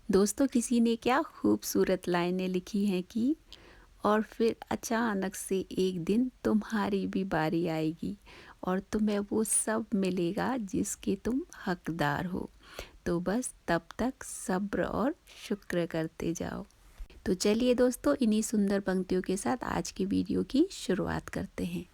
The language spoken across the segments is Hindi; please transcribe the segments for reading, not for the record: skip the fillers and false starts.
दोस्तों, किसी ने क्या खूबसूरत लाइनें लिखी हैं कि और फिर अचानक से एक दिन तुम्हारी भी बारी आएगी और तुम्हें वो सब मिलेगा जिसके तुम हकदार हो। तो बस तब तक सब्र और शुक्र करते जाओ। तो चलिए दोस्तों, इन्हीं सुंदर पंक्तियों के साथ आज की वीडियो की शुरुआत करते हैं।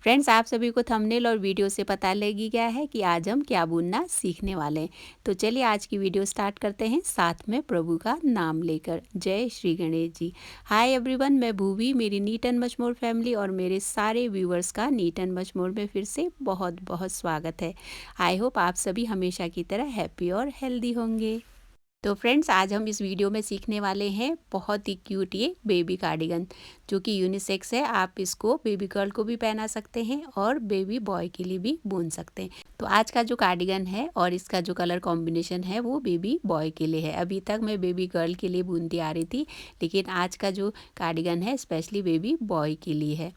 फ्रेंड्स, आप सभी को थंबनेल और वीडियो से पता लग ही गया है कि आज हम क्या बुनना सीखने वाले हैं। तो चलिए आज की वीडियो स्टार्ट करते हैं, साथ में प्रभु का नाम लेकर। जय श्री गणेश जी। हाय एवरीवन, मैं भूवी, मेरी neat and much more family और मेरे सारे व्यूवर्स का नीट एंड मच मोर में फिर से बहुत बहुत स्वागत है। आई होप आप सभी हमेशा की तरह हैप्पी और हेल्दी होंगे। तो फ्रेंड्स, आज हम इस वीडियो में सीखने वाले हैं बहुत ही क्यूट ये बेबी कार्डिगन, जो कि यूनिसेक्स है। आप इसको बेबी गर्ल को भी पहना सकते हैं और बेबी बॉय के लिए भी बुन सकते हैं। तो आज का जो कार्डिगन है और इसका जो कलर कॉम्बिनेशन है वो बेबी बॉय के लिए है। अभी तक मैं बेबी गर्ल के लिए बुनती आ रही थी, लेकिन आज का जो कार्डिगन है स्पेशली बेबी बॉय के लिए है।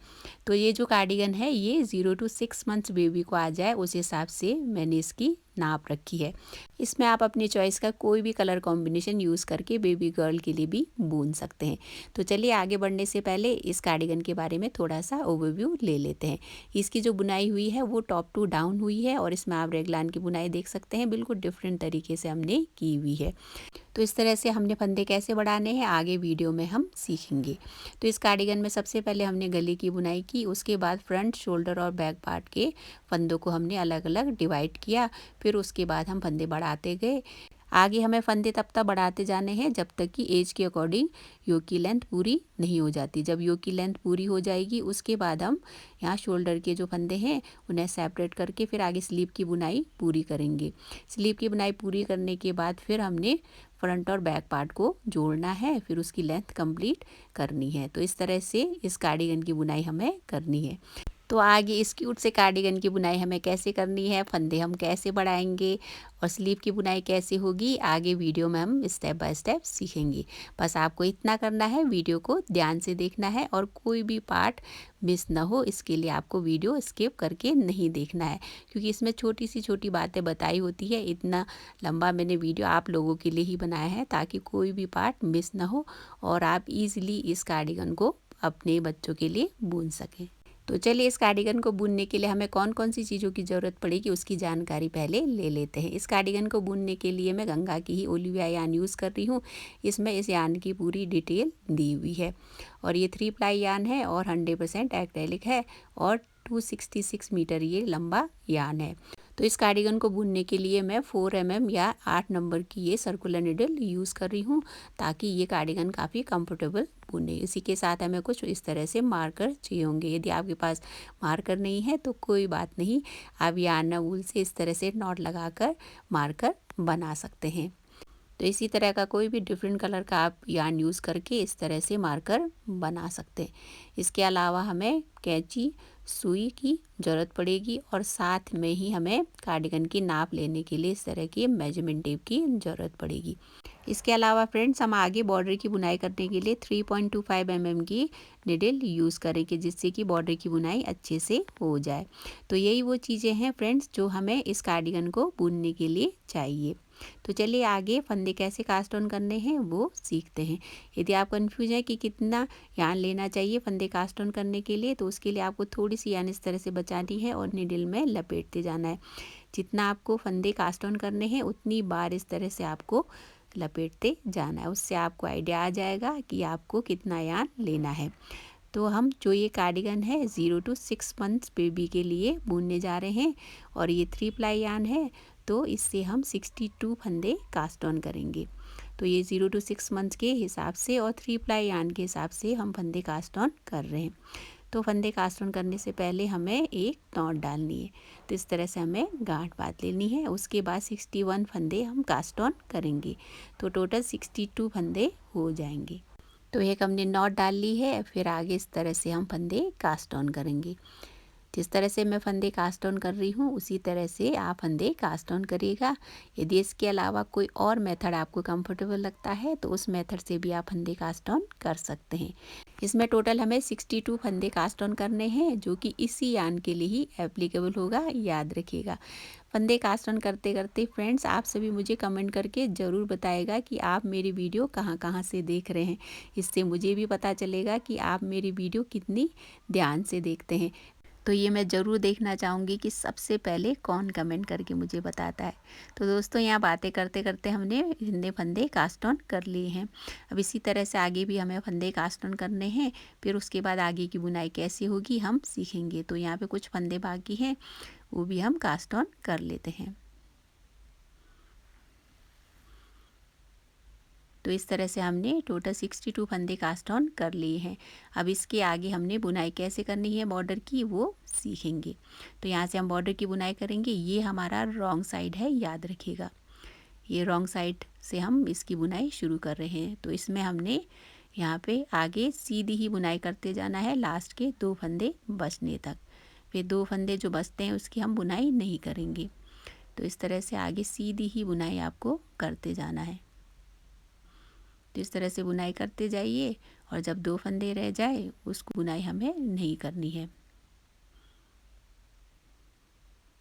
तो ये जो कार्डिगन है ये 0 to 6 मंथ्स बेबी को आ जाए उस हिसाब से मैंने इसकी नाप रखी है। इसमें आप अपनी चॉइस का कोई भी कलर कॉम्बिनेशन यूज़ करके बेबी गर्ल के लिए भी बुन सकते हैं। तो चलिए आगे बढ़ने से पहले इस कार्डिगन के बारे में थोड़ा सा ओवरव्यू ले लेते हैं। इसकी जो बुनाई हुई है वो टॉप टू डाउन हुई है और इसमें आप रेगलान की बुनाई देख सकते हैं, बिल्कुल डिफरेंट तरीके से हमने की हुई है। तो इस तरह से हमने फंदे कैसे बढ़ाने हैं आगे वीडियो में हम सीखेंगे। तो इस कार्डिगन में सबसे पहले हमने गले की बुनाई की, उसके बाद फ्रंट, शोल्डर और बैक पार्ट के फंदों को हमने अलग अलग डिवाइड किया। फिर उसके बाद हम फंदे बढ़ाते गए। आगे हमें फंदे तब तक बढ़ाते जाने हैं जब तक कि एज के अकॉर्डिंग योक की लेंथ पूरी नहीं हो जाती। जब योक की लेंथ पूरी हो जाएगी उसके बाद हम यहाँ शोल्डर के जो फंदे हैं उन्हें सेपरेट करके फिर आगे स्लीव की बुनाई पूरी करेंगे। स्लीव की बुनाई पूरी करने के बाद फिर हमने फ्रंट और बैक पार्ट को जोड़ना है, फिर उसकी लेंथ कंप्लीट करनी है। तो इस तरह से इस कार्डिगन की बुनाई हमें करनी है। तो आगे इस क्यूट से कार्डिगन की बुनाई हमें कैसे करनी है, फंदे हम कैसे बढ़ाएंगे और स्लीव की बुनाई कैसे होगी, आगे वीडियो में हम स्टेप बाय स्टेप सीखेंगे। बस आपको इतना करना है, वीडियो को ध्यान से देखना है और कोई भी पार्ट मिस ना हो, इसके लिए आपको वीडियो स्किप करके नहीं देखना है, क्योंकि इसमें छोटी सी छोटी बातें बताई होती है। इतना लंबा मैंने वीडियो आप लोगों के लिए ही बनाया है ताकि कोई भी पार्ट मिस ना हो और आप ईजिली इस कार्डिगन को अपने बच्चों के लिए बुन सकें। तो चलिए इस कार्डिगन को बुनने के लिए हमें कौन कौन सी चीज़ों की ज़रूरत पड़ेगी उसकी जानकारी पहले ले लेते हैं। इस कार्डिगन को बुनने के लिए मैं गंगा की ही ओलिविया यान यूज़ कर रही हूँ। इसमें इस यान की पूरी डिटेल दी हुई है और ये 3 प्लाई यान है और 100% एक्रेलिक है और 266 मीटर ये लंबा यान है। तो इस कार्डिगन को बुनने के लिए मैं 4 mm या 8 नंबर की ये सर्कुलर निडल यूज़ कर रही हूँ ताकि ये कार्डिगन काफ़ी कंफर्टेबल बुने। इसी के साथ हमें कुछ इस तरह से मार्कर चाहिए होंगे। यदि आपके पास मार्कर नहीं है तो कोई बात नहीं, आप यान वूल से इस तरह से नॉट लगाकर मार्कर बना सकते हैं। तो इसी तरह का कोई भी डिफरेंट कलर का आप यार्न यूज़ करके इस तरह से मार्कर बना सकते हैं। इसके अलावा हमें कैंची, सुई की ज़रूरत पड़ेगी और साथ में ही हमें कार्डिगन की नाप लेने के लिए इस तरह की मेजरमेंट टेप की ज़रूरत पड़ेगी। इसके अलावा फ्रेंड्स, हम आगे बॉर्डर की बुनाई करने के लिए 3.25 mm की निडल यूज़ करेंगे जिससे कि बॉर्डर की बुनाई अच्छे से हो जाए। तो यही वो चीज़ें हैं फ्रेंड्स जो हमें इस कार्डिगन को बुनने के लिए चाहिए। तो चलिए आगे फंदे कैसे कास्ट ऑन करने हैं वो सीखते हैं। यदि आप कंफ्यूज हैं कि कितना यान लेना चाहिए फंदे कास्ट ऑन करने के लिए, तो उसके लिए आपको थोड़ी सी यान इस तरह से बचानी है और निडल में लपेटते जाना है। जितना आपको फंदे कास्ट ऑन करने हैं उतनी बार इस तरह से आपको लपेटते जाना है। उससे आपको आइडिया आ जाएगा कि आपको कितना यान लेना है। तो हम जो ये कार्डिगन है 0 to 6 मंथ्स बेबी के लिए बुनने जा रहे हैं और ये 3 प्लाई यान है, तो इससे हम 62 फंदे कास्ट ऑन करेंगे। तो ये 0 to 6 मंथ्स के हिसाब से और 3 प्लाई यान के हिसाब से हम फंदे कास्ट ऑन कर रहे हैं। तो फंदे कास्ट ऑन करने से पहले हमें एक नॉट डालनी है। तो इस तरह से हमें गांठ बांध लेनी है। उसके बाद 61 फंदे हम कास्ट ऑन करेंगे, तो टोटल 62 फंदे हो जाएंगे। तो एक हमने नॉट डाल ली है, फिर आगे इस तरह से हम फंदे कास्ट ऑन करेंगे। जिस तरह से मैं फंदे कास्ट ऑन कर रही हूँ उसी तरह से आप फंदे कास्ट ऑन करिएगा। यदि इसके अलावा कोई और मेथड आपको कंफर्टेबल लगता है तो उस मेथड से भी आप फंदे कास्ट ऑन कर सकते हैं। इसमें टोटल हमें 62 फंदे कास्ट ऑन करने हैं, जो कि इसी यान के लिए ही एप्लीकेबल होगा, याद रखिएगा। फंदे कास्ट ऑन करते करते फ्रेंड्स आप सभी मुझे कमेंट करके ज़रूर बताएगा कि आप मेरी वीडियो कहाँ कहाँ से देख रहे हैं। इससे मुझे भी पता चलेगा कि आप मेरी वीडियो कितनी ध्यान से देखते हैं। तो ये मैं ज़रूर देखना चाहूँगी कि सबसे पहले कौन कमेंट करके मुझे बताता है। तो दोस्तों यहाँ बातें करते करते हमने इतने फंदे कास्ट ऑन कर लिए हैं। अब इसी तरह से आगे भी हमें फंदे कास्ट ऑन करने हैं। फिर उसके बाद आगे की बुनाई कैसी होगी हम सीखेंगे। तो यहाँ पे कुछ फंदे बाकी हैं, वो भी हम कास्ट ऑन कर लेते हैं। तो इस तरह से हमने टोटल 62 फंदे कास्ट ऑन कर लिए हैं। अब इसके आगे हमने बुनाई कैसे करनी है बॉर्डर की वो सीखेंगे। तो यहाँ से हम बॉर्डर की बुनाई करेंगे। ये हमारा रॉन्ग साइड है, याद रखिएगा। ये रॉन्ग साइड से हम इसकी बुनाई शुरू कर रहे हैं। तो इसमें हमने यहाँ पे आगे सीधी ही बुनाई करते जाना है लास्ट के 2 फंदे बचने तक। फिर 2 फंदे जो बचते हैं उसकी हम बुनाई नहीं करेंगे। तो इस तरह से आगे सीधी ही बुनाई आपको करते जाना है। तो इस तरह से बुनाई करते जाइए और जब 2 फंदे रह जाए उसको बुनाई हमें नहीं करनी है।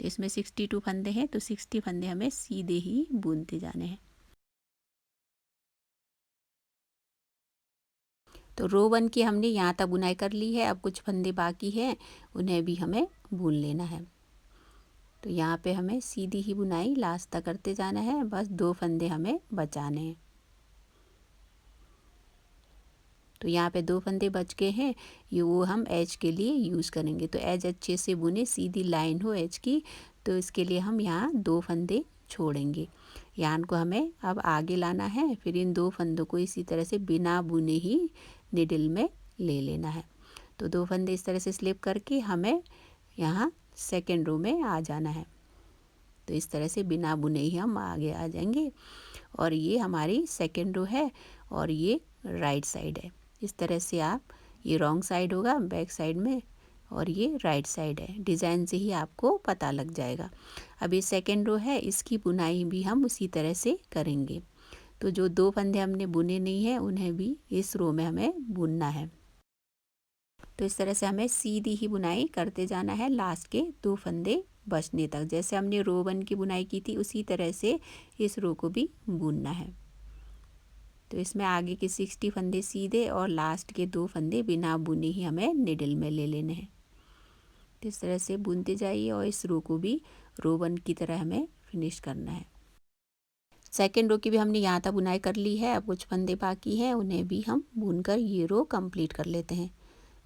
तो इसमें 62 फंदे हैं, तो 60 फंदे हमें सीधे ही बुनते जाने हैं। तो रो 1 की हमने यहाँ तक बुनाई कर ली है। अब कुछ फंदे बाकी हैं, उन्हें भी हमें बुन लेना है। तो यहाँ पे हमें सीधी ही बुनाई लास्ट तक करते जाना है, बस 2 फंदे हमें बचाने हैं। तो यहाँ पे 2 फंदे बच गए हैं, ये वो हम एज के लिए यूज़ करेंगे। तो एज अच्छे से बुने, सीधी लाइन हो एज की, तो इसके लिए हम यहाँ 2 फंदे छोड़ेंगे। यान को हमें अब आगे लाना है, फिर इन 2 फंदों को इसी तरह से बिना बुने ही निडल में ले लेना है। तो 2 फंदे इस तरह से स्लिप करके हमें यहाँ सेकेंड रो में आ जाना है। तो इस तरह से बिना बुने ही हम आगे आ जाएंगे। और ये हमारी सेकेंड रो है और ये राइट साइड है। इस तरह से आप, ये रॉन्ग साइड होगा बैक साइड में और ये राइट साइड है। डिज़ाइन से ही आपको पता लग जाएगा। अब ये सेकेंड रो है, इसकी बुनाई भी हम उसी तरह से करेंगे। तो जो 2 फंदे हमने बुने नहीं हैं उन्हें भी इस रो में हमें बुनना है। तो इस तरह से हमें सीधी ही बुनाई करते जाना है लास्ट के 2 फंदे बचने तक। जैसे हमने रो 1 की बुनाई की थी उसी तरह से इस रो को भी बुनना है। तो इसमें आगे के 60 फंदे सीधे और लास्ट के 2 फंदे बिना बुने ही हमें निडल में ले लेने हैं। तो इस तरह से बुनते जाइए और इस रो को भी रो 1 की तरह हमें फिनिश करना है। सेकेंड रो की भी हमने यहाँ तक बुनाई कर ली है। अब कुछ फंदे बाकी हैं, उन्हें भी हम बुनकर ये रो कंप्लीट कर लेते हैं।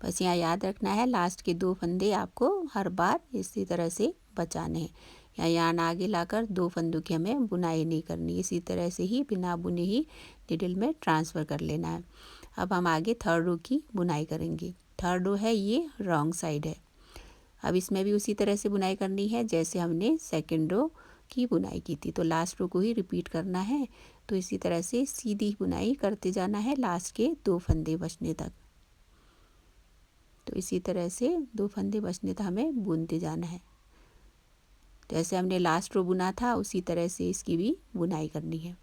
बस यहाँ याद रखना है लास्ट के 2 फंदे आपको हर बार इसी तरह से बचाने हैं। या यान आगे लाकर 2 फंदों की हमें बुनाई नहीं करनी, इसी तरह से ही बिना बुने ही निडल में ट्रांसफ़र कर लेना है। अब हम आगे थर्ड रो की बुनाई करेंगे। थर्ड रो है, ये रॉन्ग साइड है। अब इसमें भी उसी तरह से बुनाई करनी है जैसे हमने सेकेंड रो की बुनाई की थी। तो लास्ट रो को ही रिपीट करना है। तो इसी तरह से सीधी बुनाई करते जाना है लास्ट के 2 फंदे बचने तक। तो इसी तरह से 2 फंदे बचने तक हमें बुनते जाना है। जैसे हमने लास्ट रो बुना था उसी तरह से इसकी भी बुनाई करनी है।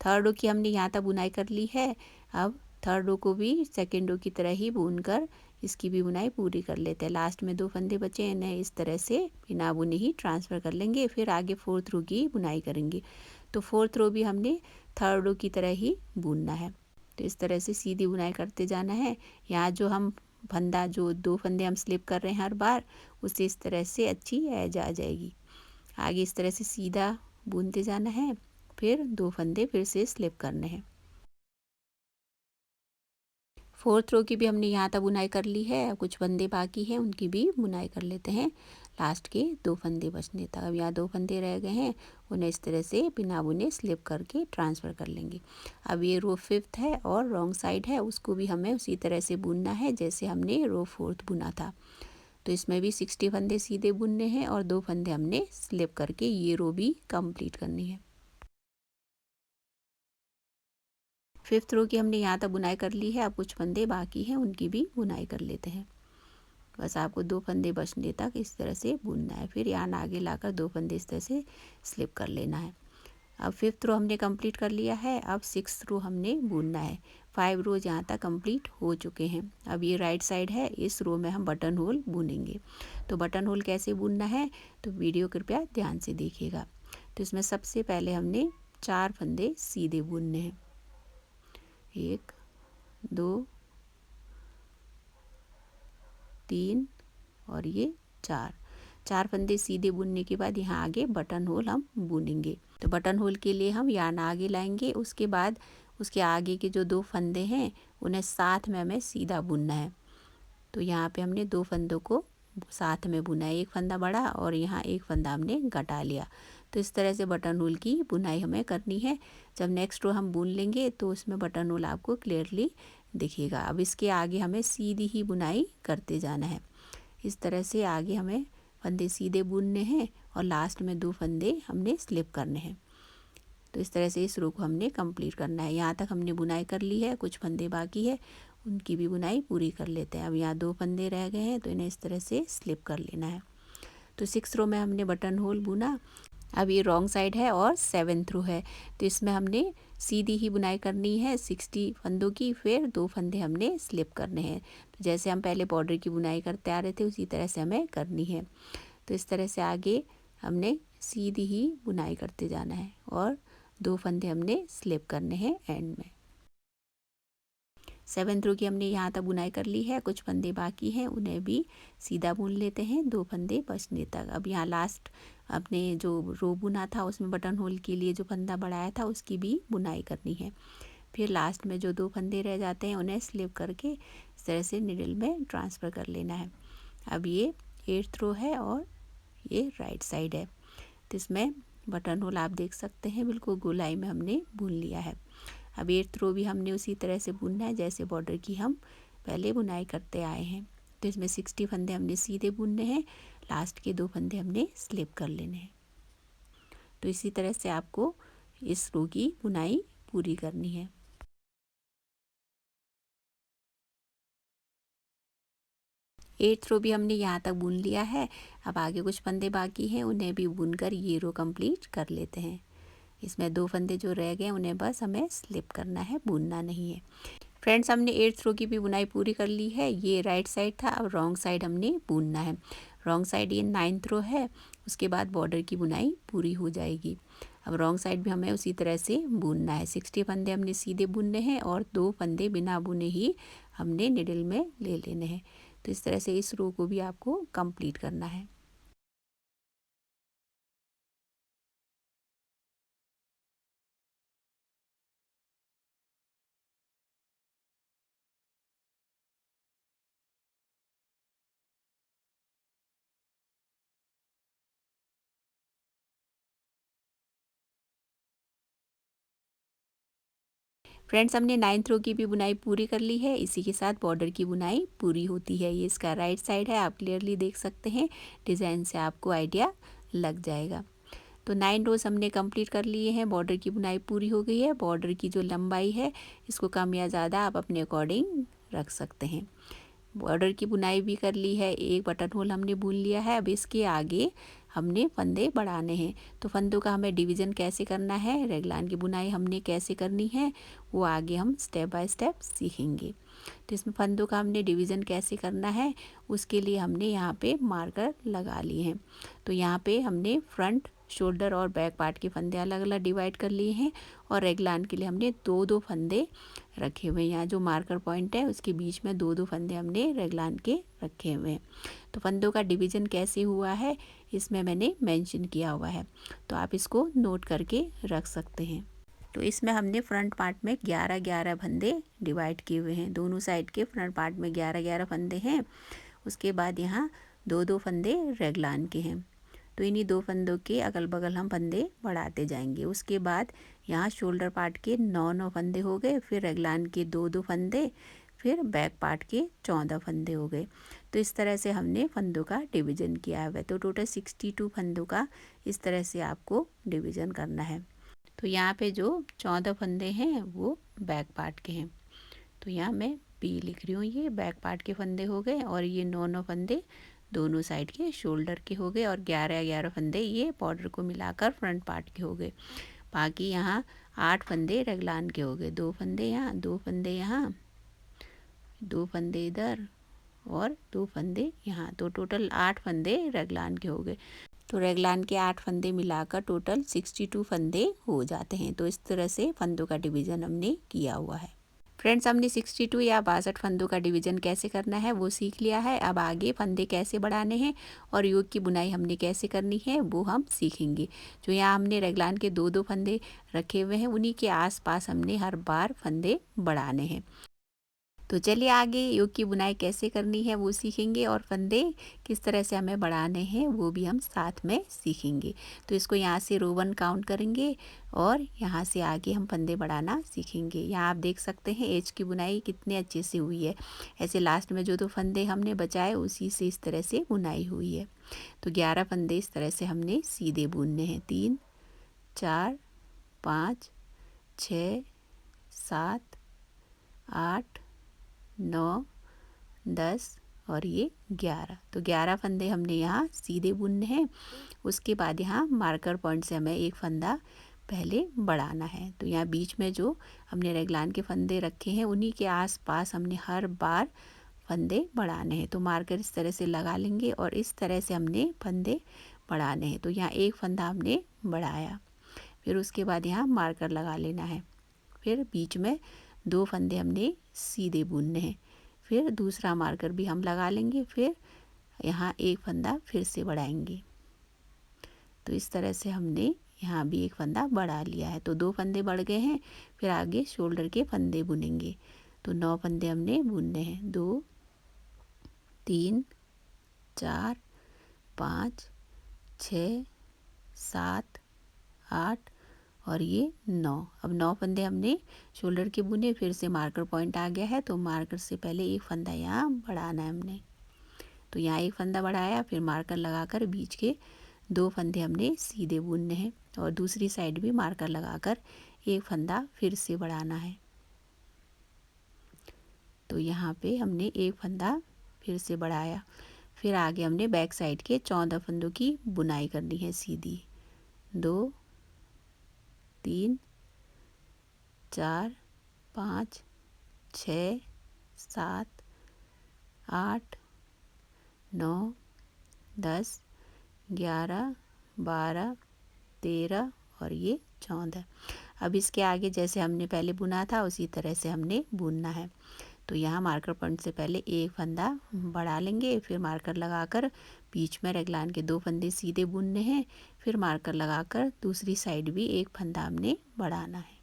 थर्ड रो की हमने यहाँ तक बुनाई कर ली है। अब थर्ड रो को भी सेकेंड रो की तरह ही बुनकर इसकी भी बुनाई पूरी कर लेते हैं। लास्ट में 2 फंदे बचे हैं, इन्हें इस तरह से बिना बुने ही ट्रांसफ़र कर लेंगे। फिर आगे फोर्थ रो की बुनाई करेंगे। तो फोर्थ रो भी हमने थर्ड रो की तरह ही बुनना है। तो इस तरह से सीधी बुनाई करते जाना है। यहाँ जो हम फंदा, जो 2 फंदे हम स्लिप कर रहे हैं हर बार, उससे इस तरह से अच्छी एज आ जाएगी। आगे इस तरह से सीधा बुनते जाना है, फिर 2 फंदे फिर से स्लिप करने हैं। फोर्थ रो की भी हमने यहाँ तक बुनाई कर ली है। कुछ फंदे बाकी हैं, उनकी भी बुनाई कर लेते हैं लास्ट के 2 फंदे बचने तक। अब यहाँ 2 फंदे रह गए हैं, उन्हें इस तरह से बिना बुने स्लिप करके ट्रांसफ़र कर लेंगे। अब ये रो 5th है और रॉन्ग साइड है, उसको भी हमें उसी तरह से बुनना है जैसे हमने रो 4th बुना था। तो इसमें भी 60 फंदे सीधे बुनने हैं और 2 फंदे हमने स्लिप करके ये रो भी कंप्लीट करनी है। 5th रो की हमने यहाँ तक बुनाई कर ली है। अब कुछ फंदे बाकी हैं, उनकी भी बुनाई कर लेते हैं। बस आपको 2 फंदे बचने तक इस तरह से बुनना है। फिर यार्न आगे लाकर 2 फंदे इस तरह से स्लिप कर लेना है। अब 5th रो हमने कंप्लीट कर लिया है। अब 6th रो हमने बुनना है। 5 रोज यहाँ तक कंप्लीट हो चुके हैं। अब ये राइट साइड है, इस रो में हम बटन होल बुनेंगे। तो बटन होल कैसे बुनना है तो वीडियो कृपया ध्यान से देखिएगा। तो इसमें सबसे पहले हमने 4 फंदे सीधे बुनने हैं। 1 2 3 और ये 4 फंदे सीधे बुनने के बाद यहाँ आगे बटन होल हम बुनेंगे। तो बटन होल के लिए हम यार्न आगे लाएंगे। उसके बाद उसके आगे के जो 2 फंदे हैं उन्हें साथ में हमें सीधा बुनना है। तो यहाँ पे हमने 2 फंदों को साथ में बुना है। एक फंदा बड़ा और यहाँ एक फंदा हमने घटा लिया। तो इस तरह से बटन होल की बुनाई हमें करनी है। जब नेक्स्ट रो हम बुन लेंगे तो उसमें बटन होल आपको क्लियरली दिखेगा। अब इसके आगे हमें सीधी ही बुनाई करते जाना है। इस तरह से आगे हमें फंदे सीधे बुनने हैं और लास्ट में 2 फंदे हमने स्लिप करने हैं। तो इस तरह से इस रो को हमने कंप्लीट करना है। यहाँ तक हमने बुनाई कर ली है, कुछ फंदे बाकी है, उनकी भी बुनाई पूरी कर लेते हैं। अब यहाँ 2 फंदे रह गए हैं तो इन्हें इस तरह से स्लिप कर लेना है। तो 6th रो में हमने बटन होल बुना। अब ये रॉन्ग साइड है और 7th रो है, तो इसमें हमने सीधी ही बुनाई करनी है 60 फंदों की। फिर 2 फंदे हमने स्लिप करने हैं। तो जैसे हम पहले बॉर्डर की बुनाई करते आ रहे थे उसी तरह से हमें करनी है। तो इस तरह से आगे हमने सीधी ही बुनाई करते जाना है और 2 फंदे हमने स्लिप करने हैं एंड में। 7th रो की हमने यहाँ तक बुनाई कर ली है, कुछ फंदे बाकी हैं, उन्हें भी सीधा बुन लेते हैं 2 फंदे बचने तक। अब यहाँ लास्ट अपने जो रो बुना था उसमें बटन होल के लिए जो फंदा बढ़ाया था उसकी भी बुनाई करनी है। फिर लास्ट में जो 2 फंदे रह जाते हैं उन्हें स्लिप करके इस तरह से निडल में ट्रांसफ़र कर लेना है। अब ये 8th रो है और ये राइट साइड है। तो इसमें बटन होल आप देख सकते हैं बिल्कुल गोलाई में हमने बुन लिया है। अब 8th रो भी हमने उसी तरह से बुनना है जैसे बॉर्डर की हम पहले बुनाई करते आए हैं। तो इसमें 60 फंदे हमने सीधे बुनने हैं, लास्ट के 2 फंदे हमने स्लिप कर लेने हैं। तो इसी तरह से आपको इस रो की बुनाई पूरी करनी है। 8th रो भी हमने यहाँ तक बुन लिया है। अब आगे कुछ फंदे बाकी हैं, उन्हें भी बुनकर ये रो कंप्लीट कर लेते हैं। इसमें 2 फंदे जो रह गए उन्हें बस हमें स्लिप करना है, बुनना नहीं है। फ्रेंड्स, हमने 8th रो की भी बुनाई पूरी कर ली है। ये राइट साइड था, अब रॉन्ग साइड हमने बुनना है। रॉन्ग साइड ये 9th रो है, उसके बाद बॉर्डर की बुनाई पूरी हो जाएगी। अब रॉन्ग साइड भी हमें उसी तरह से बुनना है। 60 फंदे हमने सीधे बुनने हैं और 2 फंदे बिना बुने ही हमने निडल में ले लेने हैं। तो इस तरह से इस रो को भी आपको कंप्लीट करना है। फ्रेंड्स, हमने 9th रो की भी बुनाई पूरी कर ली है। इसी के साथ बॉर्डर की बुनाई पूरी होती है। ये इसका राइट साइड है, आप क्लियरली देख सकते हैं। डिज़ाइन से आपको आइडिया लग जाएगा। तो 9 रोज़ हमने कंप्लीट कर लिए हैं, बॉर्डर की बुनाई पूरी हो गई है। बॉर्डर की जो लंबाई है इसको कम या ज़्यादा आप अपने अकॉर्डिंग रख सकते हैं। बॉर्डर की बुनाई भी कर ली है, एक बटन होल हमने बुन लिया है। अब इसके आगे हमने फंदे बढ़ाने हैं। तो फंदों का हमें डिवीज़न कैसे करना है, रेगलान की बुनाई हमने कैसे करनी है, वो आगे हम स्टेप बाय स्टेप सीखेंगे। तो इसमें फंदों का हमने डिवीज़न कैसे करना है उसके लिए हमने यहाँ पे मार्कर लगा लिए हैं। तो यहाँ पे हमने फ्रंट, शोल्डर और बैक पार्ट के फंदे अलग अलग डिवाइड कर लिए हैं और रेगलान के लिए हमने 2-2 फंदे रखे हुए हैं। यहाँ जो मार्कर पॉइंट है उसके बीच में 2-2 फंदे हमने रेगलान के रखे हुए हैं। तो फंदों का डिवीज़न कैसे हुआ है इसमें मैंने मेंशन किया हुआ है, तो आप इसको नोट करके रख सकते हैं। तो इसमें हमने फ्रंट पार्ट में 11-11 फंदे डिवाइड किए हुए हैं। दोनों साइड के फ्रंट पार्ट में 11-11 फंदे हैं। उसके बाद यहाँ 2-2 फंदे रेगलान के हैं। तो इन्हीं 2 फंदों के अगल बगल हम फंदे बढ़ाते जाएंगे। उसके बाद यहाँ शोल्डर पार्ट के 9-9 फंदे हो गए, फिर रेगलान के 2-2 फंदे, फिर बैक पार्ट के 14 फंदे हो गए। तो इस तरह से हमने फंदों का डिवीज़न किया हुआ है। तो टोटल 62 फंदों का इस तरह से आपको डिवीज़न करना है। तो यहाँ पे जो 14 फंदे हैं वो बैक पार्ट के हैं। तो यहाँ मैं पी लिख रही हूँ। ये बैक पार्ट के फंदे हो गए और ये 9 फंदे दोनों साइड के शोल्डर के हो गए और 11 फंदे ये बॉर्डर को मिलाकर फ्रंट पार्ट के हो गए। बाकी यहाँ 8 फंदे रगलान के हो गए, 2 फंदे यहाँ, 2 फंदे यहाँ, 2 फंदे इधर और 2 फंदे यहाँ, तो टोटल 8 फंदे रगलान के हो गए। तो रगलान के 8 फंदे मिलाकर टोटल 62 फंदे हो जाते हैं। तो इस तरह से फंदों का डिवीज़न हमने किया हुआ है। फ्रेंड्स, हमने 62 या 62 फंदों का डिवीज़न कैसे करना है वो सीख लिया है। अब आगे फंदे कैसे बढ़ाने हैं और योग की बुनाई हमने कैसे करनी है वो हम सीखेंगे। जो यहाँ हमने रगलान के 2-2 फंदे रखे हुए हैं उन्हीं के आसपास हमने हर बार फंदे बढ़ाने हैं। तो चलिए आगे योग की बुनाई कैसे करनी है वो सीखेंगे और फंदे किस तरह से हमें बढ़ाने हैं वो भी हम साथ में सीखेंगे। तो इसको यहाँ से रो 1 काउंट करेंगे और यहाँ से आगे हम फंदे बढ़ाना सीखेंगे। यहाँ आप देख सकते हैं एज की बुनाई कितने अच्छे से हुई है। ऐसे लास्ट में जो 2 फंदे हमने बचाए उसी से इस तरह से बुनाई हुई है। तो 11 फंदे इस तरह से हमने सीधे बुनने हैं। 3 4 5 6 7 8 9 10 और ये 11। तो 11 फंदे हमने यहाँ सीधे बुनने हैं। उसके बाद यहाँ मार्कर पॉइंट से हमें एक फंदा पहले बढ़ाना है। तो यहाँ बीच में जो हमने रेगलान के फंदे रखे हैं उन्हीं के आसपास हमने हर बार फंदे बढ़ाने हैं। तो मार्कर इस तरह से लगा लेंगे और इस तरह से हमने फंदे बढ़ाने हैं। तो यहाँ एक फंदा हमने बढ़ाया, फिर उसके बाद यहाँ मार्कर लगा लेना है, फिर बीच में 2 फंदे हमने सीधे बुनने हैं, फिर दूसरा मार्कर भी हम लगा लेंगे, फिर यहाँ एक फंदा फिर से बढ़ाएंगे। तो इस तरह से हमने यहाँ भी एक फंदा बढ़ा लिया है। तो 2 फंदे बढ़ गए हैं, फिर आगे शोल्डर के फंदे बुनेंगे। तो 9 फंदे हमने बुनने हैं। 2 3 4 5 6 7 8 और ये 9। अब 9 फंदे हमने शोल्डर के बुने, फिर से मार्कर पॉइंट आ गया है तो मार्कर से पहले एक फंदा यहाँ बढ़ाना है हमने। तो यहाँ एक फंदा बढ़ाया, फिर मार्कर लगाकर बीच के 2 फंदे हमने सीधे बुनने हैं और दूसरी साइड भी मार्कर लगाकर एक फंदा फिर से बढ़ाना है। तो यहाँ पे हमने एक फंदा फिर से बढ़ाया, फिर आगे हमने बैक साइड के 14 फंदों की बुनाई करनी है सीधी। 2 3 4 5 6 7 8 9 10 11 12 13 और ये 14। अब इसके आगे जैसे हमने पहले बुना था उसी तरह से हमने बुनना है। तो यहाँ मार्कर पॉइंट से पहले एक फंदा बढ़ा लेंगे, फिर मार्कर लगाकर बीच में रेगलान के 2 फंदे सीधे बुनने हैं, फिर मार्कर लगाकर दूसरी साइड भी एक फंदा हमने बढ़ाना है।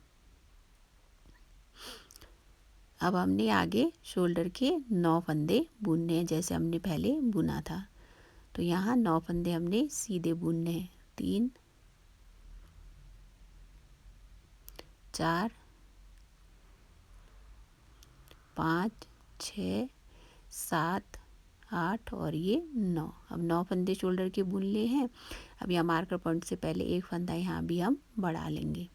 अब हमने आगे शोल्डर के 9 फंदे बुनने हैं जैसे हमने पहले बुना था। तो यहाँ 9 फंदे हमने सीधे बुनने हैं। 3 4 5 6 7 8 और ये 9। अब 9 फंदे शोल्डर के बुन लिए हैं। अब यहाँ मार्कर पॉइंट से पहले एक फंदा यहाँ भी हम बढ़ा लेंगे,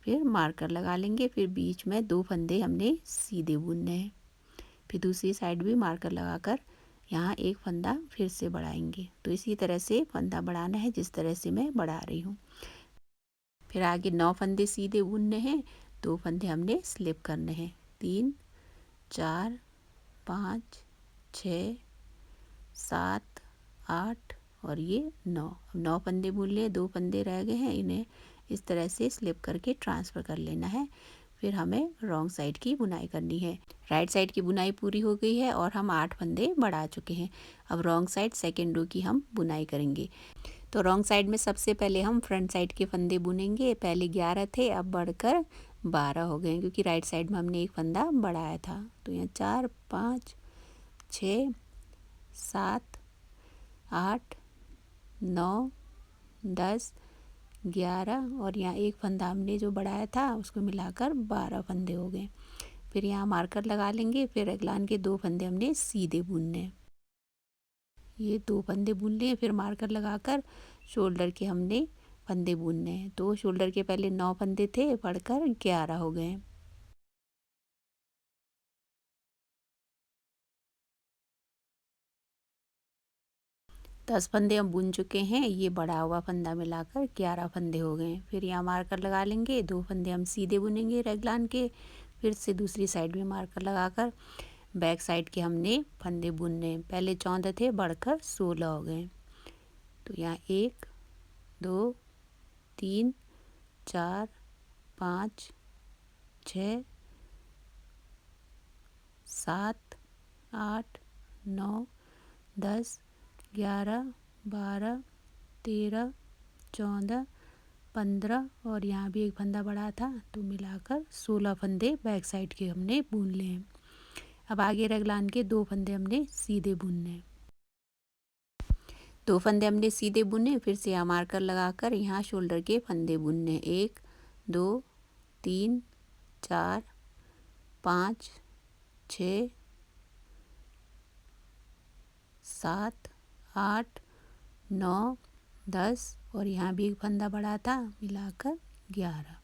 फिर मार्कर लगा लेंगे, फिर बीच में 2 फंदे हमने सीधे बुनने हैं, फिर दूसरी साइड भी मार्कर लगाकर यहाँ एक फंदा फिर से बढ़ाएंगे। तो इसी तरह से फंदा बढ़ाना है जिस तरह से मैं बढ़ा रही हूँ। फिर आगे 9 फंदे सीधे बुनने हैं, 2 फंदे हमने स्लिप करने हैं। 3 4 5 6 7 8 और ये 9। अब 9 फंदे बुन लिए, 2 फंदे रह गए हैं, इन्हें इस तरह से स्लिप करके ट्रांसफ़र कर लेना है। फिर हमें रॉन्ग साइड की बुनाई करनी है। राइट साइड की बुनाई पूरी हो गई है और हम 8 फंदे बढ़ा चुके हैं। अब रॉन्ग साइड सेकेंड रो की हम बुनाई करेंगे। तो रॉन्ग साइड में सबसे पहले हम फ्रंट साइड के फंदे बुनेंगे। पहले 11 थे, अब बढ़कर 12 हो गए क्योंकि राइट साइड में हमने एक फंदा बढ़ाया था। तो यहाँ 4 5 6 7 8 9 10 11 और यहाँ एक फंदा हमने जो बढ़ाया था उसको मिलाकर 12 फंदे हो गए। फिर यहाँ मार्कर लगा लेंगे, फिर रेगलान के 2 फंदे हमने सीधे बुनने। ये 2 फंदे बुन लिए, फिर मार्कर लगाकर शोल्डर के हमने फंदे बुनने हैं। तो शोल्डर के पहले 9 फंदे थे, बढ़कर 11 हो गए। 10 फंदे हम बुन चुके हैं, ये बड़ा हुआ फंदा मिलाकर 11 फंदे हो गए हैं। फिर यहाँ मार्कर लगा लेंगे, 2 फंदे हम सीधे बुनेंगे रेगलान के, फिर से दूसरी साइड में मार्कर लगाकर बैक साइड के हमने फंदे बुनने हैं। पहले 14 थे, बढ़कर 16 हो गए। तो यहाँ 1 2 3 4 5 6 7 8 9 10 11 12 13 14 15 और यहाँ भी एक फंदा बढ़ा था, तो मिलाकर 16 फंदे बैक साइड के हमने बुन लिए हैं। अब आगे रेगलान के 2 फंदे हमने सीधे बुनने हैं। 2 फंदे हमने सीधे बुने, फिर से यहाँ मार्कर लगाकर यहाँ शोल्डर के फंदे बुनने। 1 2 3 4 5 6 7 8 9 10 और यहाँ भी एक फंदा बढ़ा था, मिलाकर 11।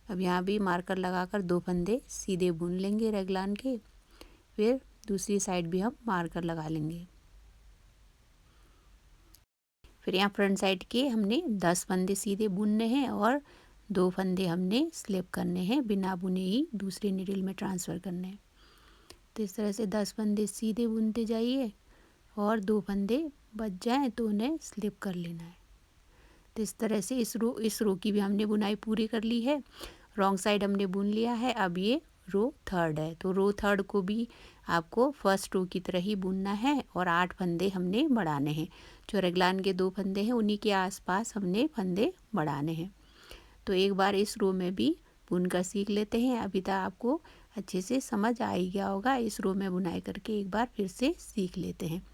अब यहाँ भी मार्कर लगाकर 2 फंदे सीधे बुन लेंगे रेगलान के, फिर दूसरी साइड भी हम मार्कर लगा लेंगे। फिर यहाँ फ्रंट साइड के हमने 10 फंदे सीधे बुनने हैं और 2 फंदे हमने स्लिप करने हैं, बिना बुने ही दूसरे नीडल में ट्रांसफ़र करने हैं। तो इस तरह से 10 फंदे सीधे बुनते जाइए और 2 फंदे बच जाएं तो उन्हें स्लिप कर लेना है। तो इस तरह से इस रो की भी हमने बुनाई पूरी कर ली है। रॉन्ग साइड हमने बुन लिया है। अब ये रो थर्ड है, तो रो थर्ड को भी आपको फर्स्ट रो की तरह ही बुनना है और 8 फंदे हमने बढ़ाने हैं। जो रेगलान के 2 फंदे हैं उन्हीं के आसपास हमने फंदे बढ़ाने हैं। तो एक बार इस रो में भी बुनकर सीख लेते हैं। अभी तक आपको अच्छे से समझ आ ही गया होगा। इस रो में बुनाई करके एक बार फिर से सीख लेते हैं।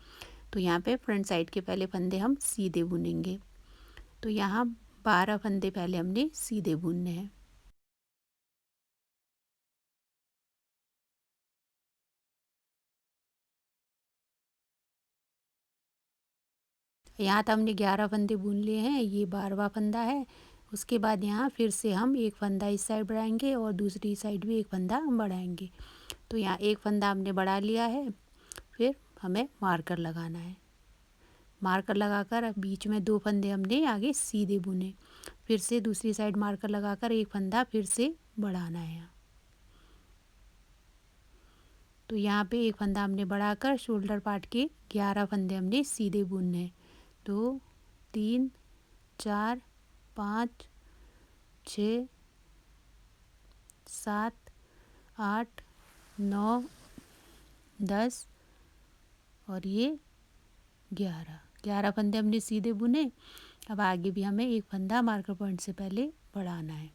तो यहाँ पे फ्रंट साइड के पहले फंदे हम सीधे बुनेंगे। तो यहाँ 12 फंदे पहले हमने सीधे बुनने हैं। यहाँ तक हमने 11 फंदे बुन लिए हैं, ये 12वां फंदा है। उसके बाद यहाँ फिर से हम एक फंदा इस साइड बढ़ाएंगे और दूसरी साइड भी एक फंदा बढ़ाएंगे। तो यहाँ एक फंदा हमने बढ़ा लिया है, फिर हमें मार्कर लगाना है। मार्कर लगाकर अब बीच में 2 फंदे हमने आगे सीधे बुने, फिर से दूसरी साइड मार्कर लगाकर एक फंदा फिर से बढ़ाना है यहाँ। तो यहाँ पे एक फंदा हमने बढ़ाकर शोल्डर पार्ट के 11 फंदे हमने सीधे बुनने हैं। 2 3 4 5 6 7 8 9 10 और ये 11 फंदे हमने सीधे बुने। अब आगे भी हमें एक फंदा मार्कर पॉइंट से पहले बढ़ाना है।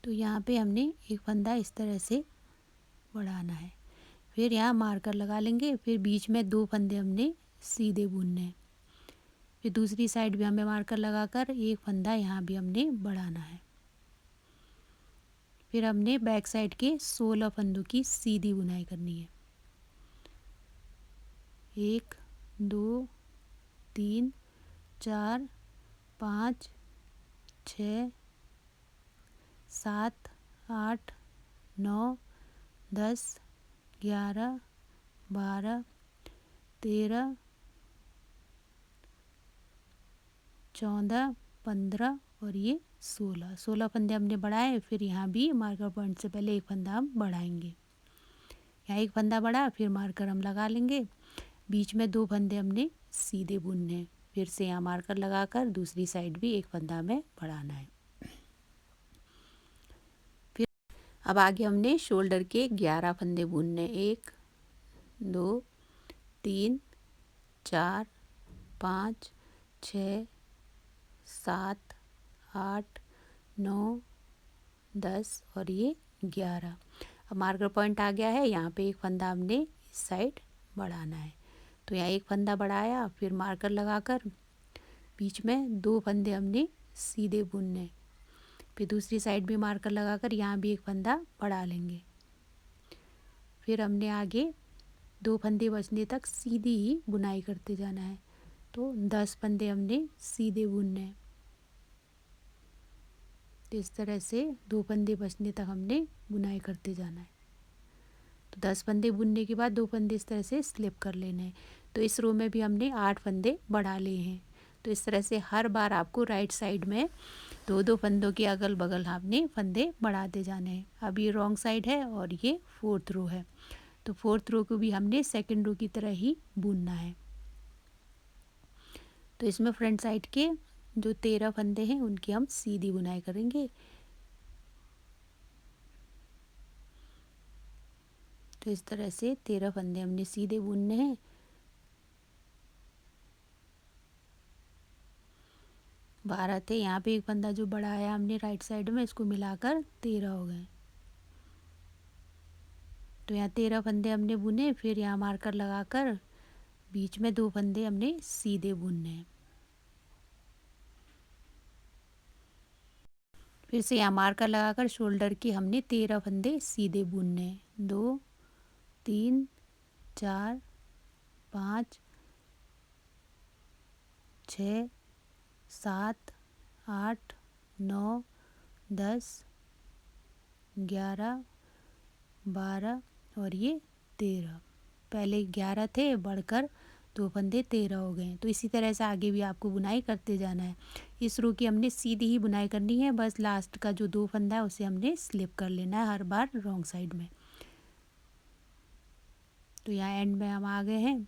तो यहाँ पे हमने एक फंदा इस तरह से बढ़ाना है, फिर यहाँ मार्कर लगा लेंगे, फिर बीच में 2 फंदे हमने सीधे बुनने हैं। फिर दूसरी साइड भी हमें मार्कर लगाकर एक फंदा यहाँ भी हमने बढ़ाना है। फिर हमने बैक साइड के 16 फंदों की सीधी बुनाई करनी है। 1 2 3 4 5 6 7 8 9 10 11 12 13 14 15 और ये 16 फंदे हमने बढ़ाए। फिर यहाँ भी मार्कर पॉइंट से पहले एक फंदा हम बढ़ाएंगे। यहाँ एक फंदा बढ़ा, फिर मार्कर हम लगा लेंगे। बीच में 2 फंदे हमने सीधे बुनने हैं। फिर से यहाँ मार्कर लगाकर दूसरी साइड भी एक फंदा हमें बढ़ाना है। फिर अब आगे हमने शोल्डर के 11 फंदे बुनने। 1 2 3 4 5 6 7 8 9 10 और ये 11। अब मार्कर पॉइंट आ गया है, यहाँ पे एक फंदा हमने इस साइड बढ़ाना है। तो यहाँ एक फंदा बढ़ाया, फिर मार्कर लगाकर बीच में 2 फंदे हमने सीधे बुनने। फिर दूसरी साइड भी मार्कर लगाकर यहाँ भी एक फंदा बढ़ा लेंगे। फिर हमने आगे 2 फंदे बचने तक सीधी ही बुनाई करते जाना है। तो 10 फंदे हमने सीधे बुनने हैं। तो इस तरह से 2 फंदे बचने तक हमने बुनाई करते जाना है। तो 10 फंदे बुनने के बाद 2 फंदे इस तरह से स्लिप कर लेने हैं। तो इस रो में भी हमने 8 फंदे बढ़ा लिए हैं। तो इस तरह से हर बार आपको राइट साइड में 2-2 फंदों के अगल बगल आपने फंदे बढ़ाते जाने हैं। अब ये रॉन्ग साइड है और ये 4th रो है, तो 4th रो को भी हमने सेकेंड रो की तरह ही बुनना है। तो इसमें फ्रंट साइड के जो 13 फंदे हैं उनकी हम सीधी बुनाई करेंगे। तो इस तरह से 13 फंदे हमने सीधे बुनने हैं। बारह थे, यहाँ पे एक फंदा जो बढ़ाया हमने राइट साइड में, इसको मिलाकर 13 हो गए। तो यहाँ 13 फंदे हमने बुने, फिर यहाँ मार्कर लगाकर बीच में 2 फंदे हमने सीधे बुनने हैं। फिर से यहाँ मार्कर लगाकर शोल्डर के हमने 13 फंदे सीधे बुनने हैं। 2 3 4 5 6 7 8 9 10 11 12 और ये 13। पहले 11 थे, बढ़कर 2 फंदे 13 हो गए। तो इसी तरह से आगे भी आपको बुनाई करते जाना है। इस रो की हमने सीधी ही बुनाई करनी है, बस लास्ट का जो 2 फंदा है उसे हमने स्लिप कर लेना है हर बार रॉन्ग साइड में। तो यहाँ एंड में हम आ गए हैं।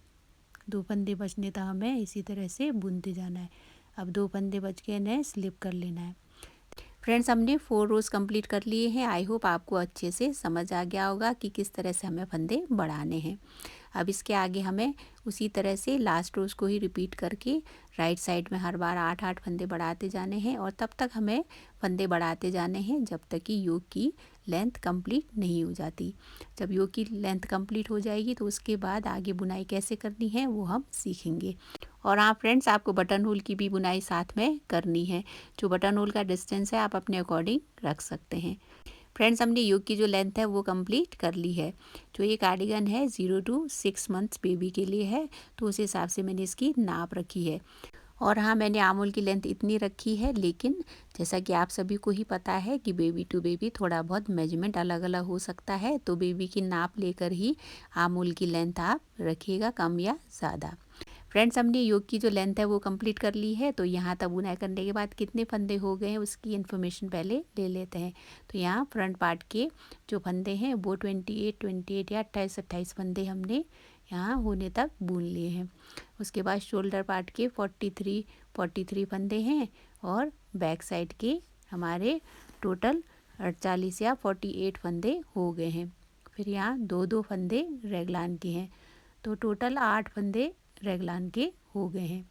2 फंदे बचने तक हमें इसी तरह से बुनते जाना है। अब 2 फंदे बच गए, इन्हें स्लिप कर लेना है। फ्रेंड्स, हमने 4 रोज़ कंप्लीट कर लिए हैं। आई होप आपको अच्छे से समझ आ गया होगा कि किस तरह से हमें फंदे बढ़ाने हैं। अब इसके आगे हमें उसी तरह से लास्ट रोज़ को ही रिपीट करके राइट साइड में हर बार 8-8 फंदे बढ़ाते जाने हैं और तब तक हमें फंदे बढ़ाते जाने हैं जब तक कि योग की लेंथ कंप्लीट नहीं हो जाती। जब योग की लेंथ कंप्लीट हो जाएगी तो उसके बाद आगे बुनाई कैसे करनी है वो हम सीखेंगे। और हाँ फ्रेंड्स, आपको बटन होल की भी बुनाई साथ में करनी है। जो बटन होल का डिस्टेंस है आप अपने अकॉर्डिंग रख सकते हैं। फ्रेंड्स, हमने योग की जो लेंथ है वो कंप्लीट कर ली है। जो ये कार्डिगन है 0 to 6 मंथ्स बेबी के लिए है, तो उस हिसाब से मैंने इसकी नाप रखी है। और हाँ, मैंने आमूल की लेंथ इतनी रखी है, लेकिन जैसा कि आप सभी को ही पता है कि बेबी टू बेबी थोड़ा बहुत मेजरमेंट अलग अलग हो सकता है, तो बेबी की नाप लेकर ही आमूल की लेंथ आप रखिएगा, कम या ज़्यादा। फ्रेंड्स, हमने योग की जो लेंथ है वो कंप्लीट कर ली है। तो यहाँ तक बुनाई करने के बाद कितने फंदे हो गए हैं उसकी इन्फॉर्मेशन पहले ले लेते हैं। तो यहाँ फ्रंट पार्ट के जो फंदे हैं वो 28 या 28 फंदे हमने यहाँ होने तक बुन लिए हैं। उसके बाद शोल्डर पार्ट के 43 फंदे हैं और बैक साइड के हमारे टोटल 48 या 48 फंदे हो गए हैं। फिर यहाँ 2-2 फंदे रेगलान के हैं, तो टोटल 8 फंदे रेगलान के हो गए हैं।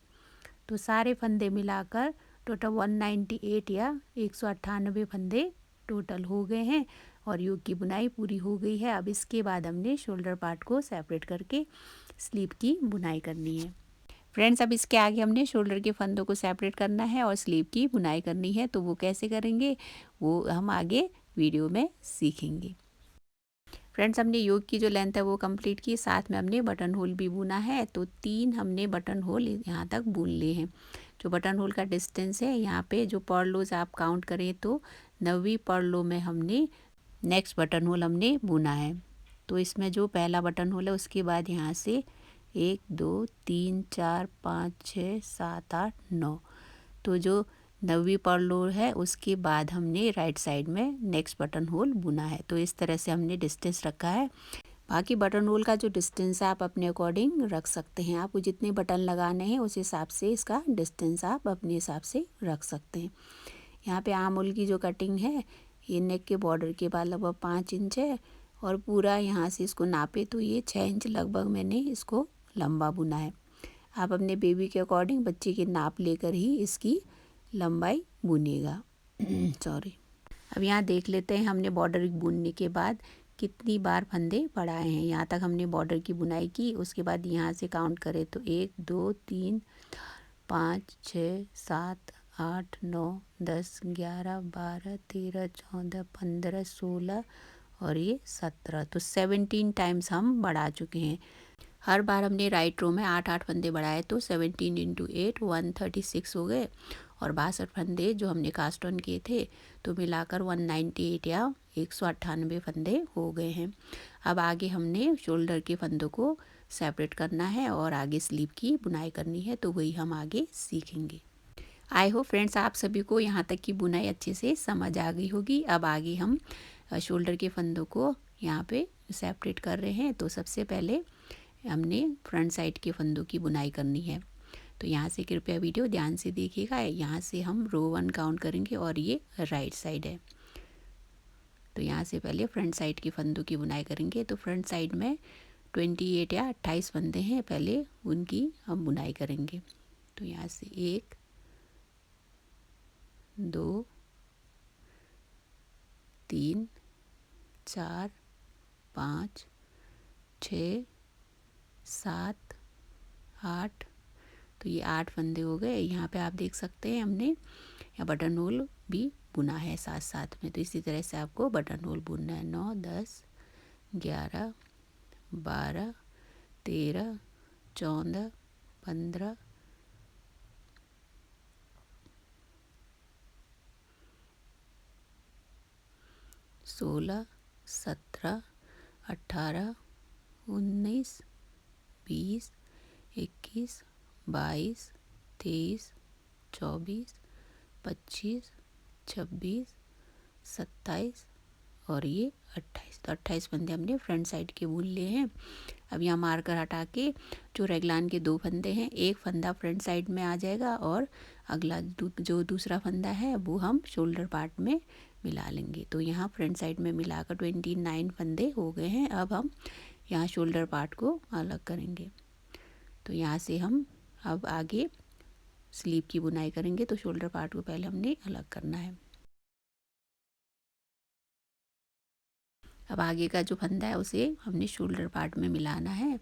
तो सारे फंदे मिलाकर टोटल 198 या 198 फंदे टोटल हो गए हैं और योग की बुनाई पूरी हो गई है। अब इसके बाद हमने शोल्डर पार्ट को सेपरेट करके स्लीव की बुनाई करनी है। फ्रेंड्स, अब इसके आगे हमने शोल्डर के फंदों को सेपरेट करना है और स्लीव की बुनाई करनी है। तो वो कैसे करेंगे वो हम आगे वीडियो में सीखेंगे। फ्रेंड्स, हमने योग की जो लेंथ है वो कंप्लीट की, साथ में हमने बटन होल भी बुना है। तो 3 हमने बटन होल यहाँ तक बुन लिए हैं। जो बटन होल का डिस्टेंस है, यहाँ पे जो पर्लोज आप काउंट करें तो 9वीं पर्लो में हमने नेक्स्ट बटन होल हमने बुना है। तो इसमें जो पहला बटन होल है उसके बाद यहाँ से 1 2 3 4 5 6 7 8 9, तो जो 9वीं पर्लो है उसके बाद हमने राइट साइड में नेक्स्ट बटन होल बुना है। तो इस तरह से हमने डिस्टेंस रखा है। बाकी बटन होल का जो डिस्टेंस है आप अपने अकॉर्डिंग रख सकते हैं। आपको जितने बटन लगाने हैं उस हिसाब से इसका डिस्टेंस आप अपने हिसाब से रख सकते हैं। यहाँ पे आर्म होल की जो कटिंग है ये नेक के बॉर्डर के बाद लगभग 5 इंच है और पूरा यहाँ से इसको नापे तो ये 6 इंच लगभग मैंने इसको लंबा बुना है। आप अपने बेबी के अकॉर्डिंग बच्चे के नाप लेकर ही इसकी लंबाई बुनिएगा। सॉरी। अब यहाँ देख लेते हैं हमने बॉर्डर बुनने के बाद कितनी बार फंदे बढ़ाए हैं। यहाँ तक हमने बॉर्डर की बुनाई की, उसके बाद यहाँ से काउंट करें तो 1 2 3 5 6 7 8 9 10 11 12 13 14 15 16 और ये 17, तो 17 टाइम्स हम बढ़ा चुके हैं। हर बार हमने राइट रो में 8-8 फंदे बढ़ाए तो 17 × 8 136 हो गए और 62 फंदे जो हमने कास्ट ऑन किए थे तो मिलाकर 198 या 198 फंदे हो गए हैं। अब आगे हमने शोल्डर के फंदों को सेपरेट करना है और आगे स्लीव की बुनाई करनी है, तो वही हम आगे सीखेंगे। आई होप फ्रेंड्स आप सभी को यहाँ तक की बुनाई अच्छे से समझ आ गई होगी। अब आगे हम शोल्डर के फंदों को यहाँ पे सेपरेट कर रहे हैं। तो सबसे पहले हमने फ्रंट साइड के फंदों की बुनाई करनी है। तो यहाँ से कृपया वीडियो ध्यान से देखिएगा। यहाँ से हम रो 1 काउंट करेंगे और ये राइट साइड है। तो यहाँ से पहले फ्रंट साइड की फंदों की बुनाई करेंगे। तो फ्रंट साइड में 28 या 28 फंदे हैं, पहले उनकी हम बुनाई करेंगे। तो यहाँ से 1 2 3 4 5 6 7 8। तो ये 8 फंदे हो गए। यहाँ पे आप देख सकते हैं हमने या बटन होल भी बुना है साथ साथ में। तो इसी तरह से आपको बटन होल बुनना है। 9 10 11 12 13 14 15 16 17 18 19 20 21 22 23 24 25 26 27 और ये 28। तो 28 फंदे हमने फ्रंट साइड के बुन लिए हैं। अब यहाँ मार्कर हटा के जो रेगलान के 2 फंदे हैं, एक फंदा फ्रंट साइड में आ जाएगा और अगला जो दूसरा फंदा है वो हम शोल्डर पार्ट में मिला लेंगे। तो यहाँ फ्रंट साइड में मिलाकर 29 फंदे हो गए हैं। अब हम यहाँ शोल्डर पार्ट को अलग करेंगे। तो यहाँ से हम अब आगे स्लीव की बुनाई करेंगे। तो शोल्डर पार्ट को पहले हमने अलग करना है। अब आगे का जो फंदा है उसे हमने शोल्डर पार्ट में मिलाना है।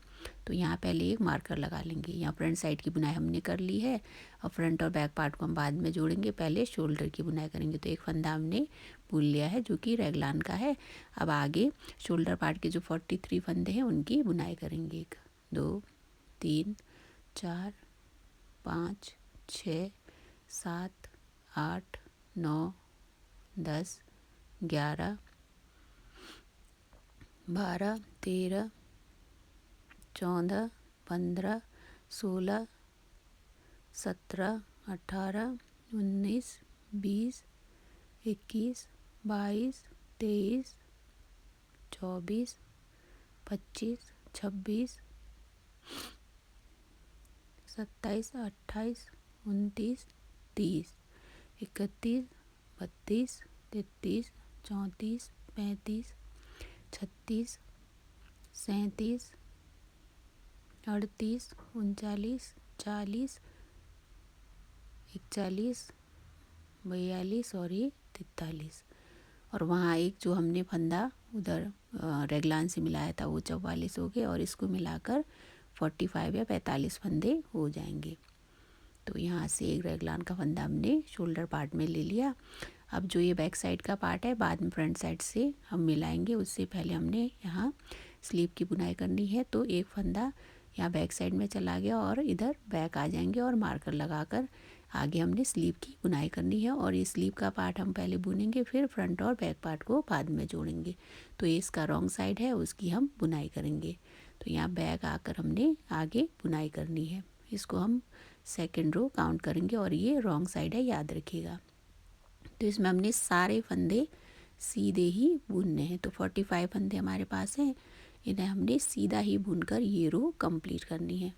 तो यहाँ पहले एक मार्कर लगा लेंगे। यहाँ फ्रंट साइड की बुनाई हमने कर ली है और फ्रंट और बैक पार्ट को हम बाद में जोड़ेंगे, पहले शोल्डर की बुनाई करेंगे। तो एक फंदा हमने बुन लिया है जो कि रेगलान का है। अब आगे शोल्डर पार्ट के जो 43 फंदे हैं उनकी बुनाई करेंगे। 1 2 3 4 5 6 7 8 9 10 11 12 13 14 15 16 17 18 19 20 21 22 23 24 25 26 27 28 29 30 31 32 33 34 35 36 37 38 39 40 41 42 और ये 43। और वहाँ एक जो हमने फंदा उधर रेगलान से मिलाया था वो 44 हो गए और इसको मिलाकर 45 या 45 फंदे हो जाएंगे। तो यहाँ से एक रेगलान का फंदा हमने शोल्डर पार्ट में ले लिया। अब जो ये बैक साइड का पार्ट है बाद में फ्रंट साइड से हम मिलाएंगे, उससे पहले हमने यहाँ स्लीव की बुनाई करनी है। तो एक फंदा यहाँ बैक साइड में चला गया और इधर बैक आ जाएंगे और मार्कर लगाकर आगे हमने स्लीव की बुनाई करनी है। और ये स्लीव का पार्ट हम पहले बुनेंगे, फिर फ्रंट और बैक पार्ट को बाद में जोड़ेंगे। तो ये इसका रॉन्ग साइड है, उसकी हम बुनाई करेंगे। तो यहाँ बैक आकर हमने आगे बुनाई करनी है। इसको हम सेकेंड रो काउंट करेंगे और ये रॉन्ग साइड है, याद रखिएगा। तो इसमें हमने सारे फंदे सीधे ही बुनने हैं। तो 45 फंदे हमारे पास हैं, इन्हें हमने सीधा ही बुनकर ये रो कंप्लीट करनी है।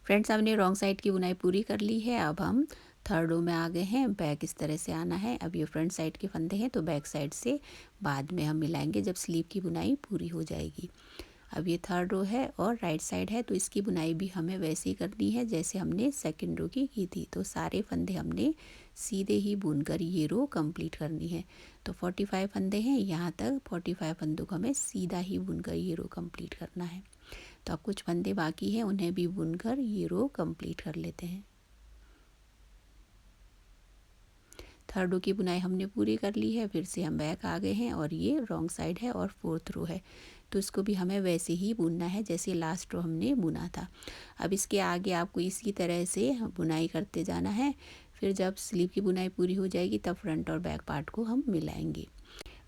फ्रेंड्स हमने रॉन्ग साइड की बुनाई पूरी कर ली है। अब हम थर्ड रो में आ गए हैं। बैक इस तरह से आना है। अब ये फ्रंट साइड के फंदे हैं तो बैक साइड से बाद में हम मिलाएंगे जब स्लीव की बुनाई पूरी हो जाएगी। अब ये थर्ड रो है और राइट साइड है तो इसकी बुनाई भी हमें वैसे ही करनी है जैसे हमने सेकंड रो की थी। तो सारे फंदे हमने सीधे ही बुनकर ये रो कंप्लीट करनी है। तो 45 फंदे हैं, यहाँ तक 45 फंदों को हमें सीधा ही बुनकर ये रो कंप्लीट करना है। तो अब कुछ फंदे बाकी हैं, उन्हें भी बुनकर ये रो कंप्लीट कर लेते हैं। थर्ड रो की बुनाई हमने पूरी कर ली है। फिर से हम बैक आ गए हैं और ये रॉन्ग साइड है और फोर्थ रो है तो इसको भी हमें वैसे ही बुनना है जैसे लास्ट रो हमने बुना था। अब इसके आगे आपको इसी तरह से बुनाई करते जाना है। फिर जब स्लीव की बुनाई पूरी हो जाएगी तब फ्रंट और बैक पार्ट को हम मिलाएंगे।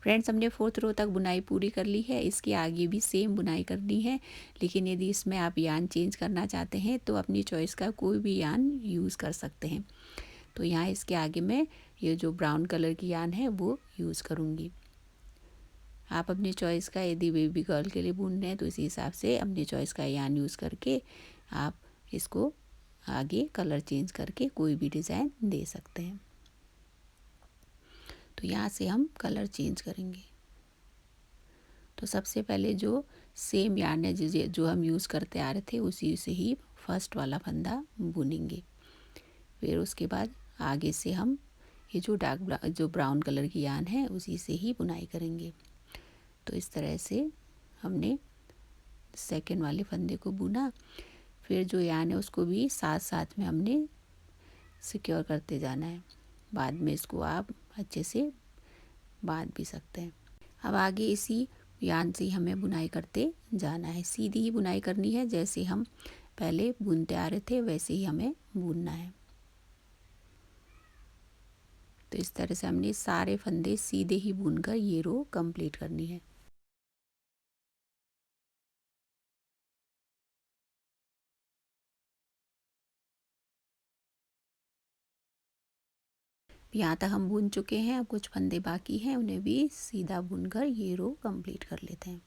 फ्रेंड्स, हमने फोर्थ रो तक बुनाई पूरी कर ली है। इसके आगे भी सेम बुनाई करनी है, लेकिन यदि इसमें आप यान चेंज करना चाहते हैं तो अपनी चॉइस का कोई भी यान यूज़ कर सकते हैं। तो यहाँ इसके आगे मैं ये जो ब्राउन कलर की यान है वो यूज़ करूँगी। आप अपनी चॉइस का, यदि बेबी गर्ल के लिए बुन रहे हैं तो इसी हिसाब से अपनी चॉइस का यान यूज़ करके आप इसको आगे कलर चेंज करके कोई भी डिज़ाइन दे सकते हैं। तो यहाँ से हम कलर चेंज करेंगे। तो सबसे पहले जो सेम यान है जो हम यूज़ करते आ रहे थे उसी से ही फर्स्ट वाला फंदा बुनेंगे। फिर उसके बाद आगे से हम ये जो ब्राउन कलर की यान है उसी से ही बुनाई करेंगे। तो इस तरह से हमने सेकेंड वाले फंदे को बुना। फिर जो यान है उसको भी साथ साथ में हमने सिक्योर करते जाना है। बाद में इसको आप अच्छे से बांध भी सकते हैं। अब आगे इसी यान से हमें बुनाई करते जाना है। सीधी ही बुनाई करनी है, जैसे हम पहले बुनते आ रहे थे वैसे ही हमें बुनना है। तो इस तरह से हमने सारे फंदे सीधे ही बुनकर ये रो कंप्लीट करनी है। यहाँ तक हम बुन चुके हैं। अब कुछ फंदे बाकी हैं, उन्हें भी सीधा बुनकर ये रो कंप्लीट कर लेते हैं।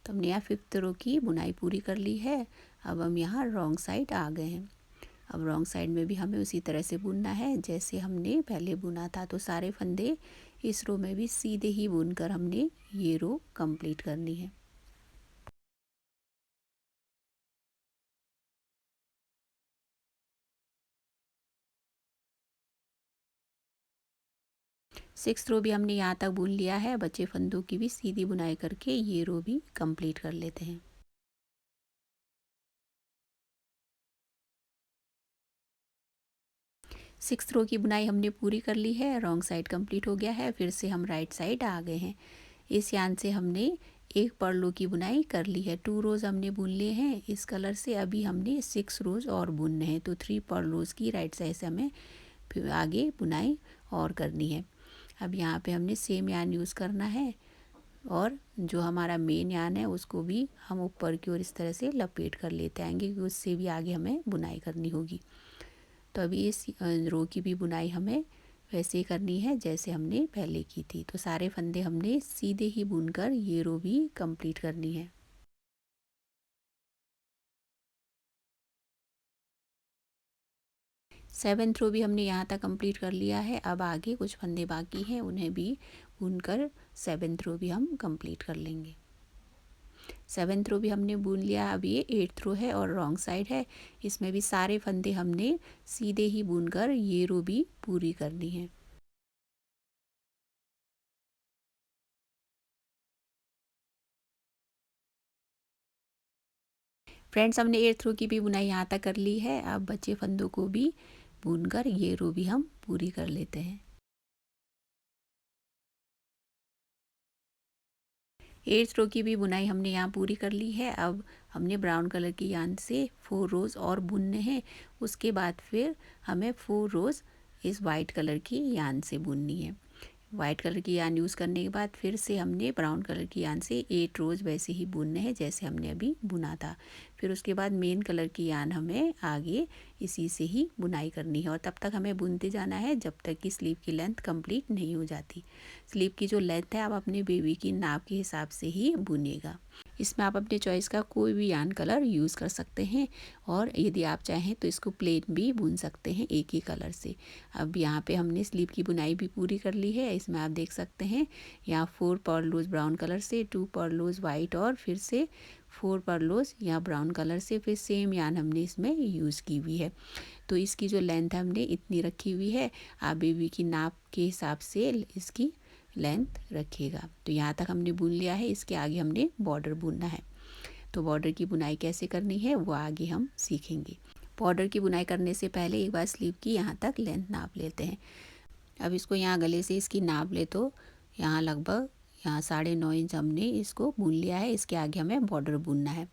तो हमने यहाँ फिफ्थ रो की बुनाई पूरी कर ली है। अब हम यहाँ रॉन्ग साइड आ गए हैं। अब रॉन्ग साइड में भी हमें उसी तरह से बुनना है जैसे हमने पहले बुना था। तो सारे फंदे इस रो में भी सीधे ही बुनकर हमने ये रो कंप्लीट करनी है। सिक्स्थ रो भी हमने यहाँ तक बुन लिया है। बचे फंदों की भी सीधी बुनाई करके ये रो भी कंप्लीट कर लेते हैं। सिक्स्थ रो की बुनाई हमने पूरी कर ली है। रॉन्ग साइड कंप्लीट हो गया है। फिर से हम राइट साइड आ गए हैं। इस यान से हमने एक पर्लो की बुनाई कर ली है। 2 रोज़ हमने बुन लिए हैं इस कलर से। अभी हमने 6 रोज़ और बुनने हैं। तो 3 पर्लोज़ की राइट साइड से हमें फिर आगे बुनाई और करनी है। अब यहाँ पे हमने सेम यान यूज़ करना है और जो हमारा मेन यान है उसको भी हम ऊपर की ओर इस तरह से लपेट कर लेते आएंगे, क्योंकि उससे भी आगे हमें बुनाई करनी होगी। तो अभी इस रो की भी बुनाई हमें वैसे ही करनी है जैसे हमने पहले की थी। तो सारे फंदे हमने सीधे ही बुनकर ये रो भी कंप्लीट करनी है। सेवेंथ रो भी हमने यहाँ तक कंप्लीट कर लिया है। अब आगे कुछ फंदे बाकी हैं, उन्हें भी बुनकर सेवेंथ रो भी हम कंप्लीट कर लेंगे। सेवेंथ रो भी हमने बुन लिया। अब ये एट्थ रो है और रॉन्ग साइड है। इसमें भी सारे फंदे हमने सीधे ही बुनकर ये रो भी पूरी करनी है। फ्रेंड्स, हमने एट्थ रो की भी बुनाई यहाँ तक कर ली है। अब बचे फंदों को भी बुनकर ये रो भी हम पूरी कर लेते हैं। एट्थ रो की भी बुनाई हमने यहाँ पूरी कर ली है। अब हमने ब्राउन कलर की यान से 4 रोज़ और बुनने हैं। उसके बाद फिर हमें 4 रोज़ इस वाइट कलर की यान से बुननी है। वाइट कलर की यान यूज़ करने के बाद फिर से हमने ब्राउन कलर की यान से 8 रोज़ वैसे ही बुनने हैं जैसे हमने अभी बुना था। फिर उसके बाद मेन कलर की यान हमें आगे इसी से ही बुनाई करनी है और तब तक हमें बुनते जाना है जब तक कि स्लीव की लेंथ कंप्लीट नहीं हो जाती। स्लीव की जो लेंथ है आप अपने बेबी की नाप के हिसाब से ही बुनिएगा। इसमें आप अपने चॉइस का कोई भी यान कलर यूज़ कर सकते हैं और यदि आप चाहें तो इसको प्लेन भी बुन सकते हैं एक ही कलर से। अब यहाँ पे हमने स्लीव की बुनाई भी पूरी कर ली है। इसमें आप देख सकते हैं यहाँ 4 पर्लोज ब्राउन कलर से, 2 पर्लोज वाइट और फिर से 4 पर्लोज यहाँ ब्राउन कलर से, फिर सेम यान हमने इसमें यूज़ की हुई है। तो इसकी जो लेंथ हमने इतनी रखी हुई है, आप बेबी की नाप के हिसाब से इसकी लेंथ रखिएगा। तो यहाँ तक हमने बुन लिया है, इसके आगे हमने बॉर्डर बुनना है। तो बॉर्डर की बुनाई कैसे करनी है वो आगे हम सीखेंगे। बॉर्डर की बुनाई करने से पहले एक बार स्लीव की यहाँ तक लेंथ नाप लेते हैं। अब इसको यहाँ गले से इसकी नाप ले तो यहाँ लगभग यहाँ 9.5 इंच हमने इसको बुन लिया है। इसके आगे हमें बॉर्डर बुनना है।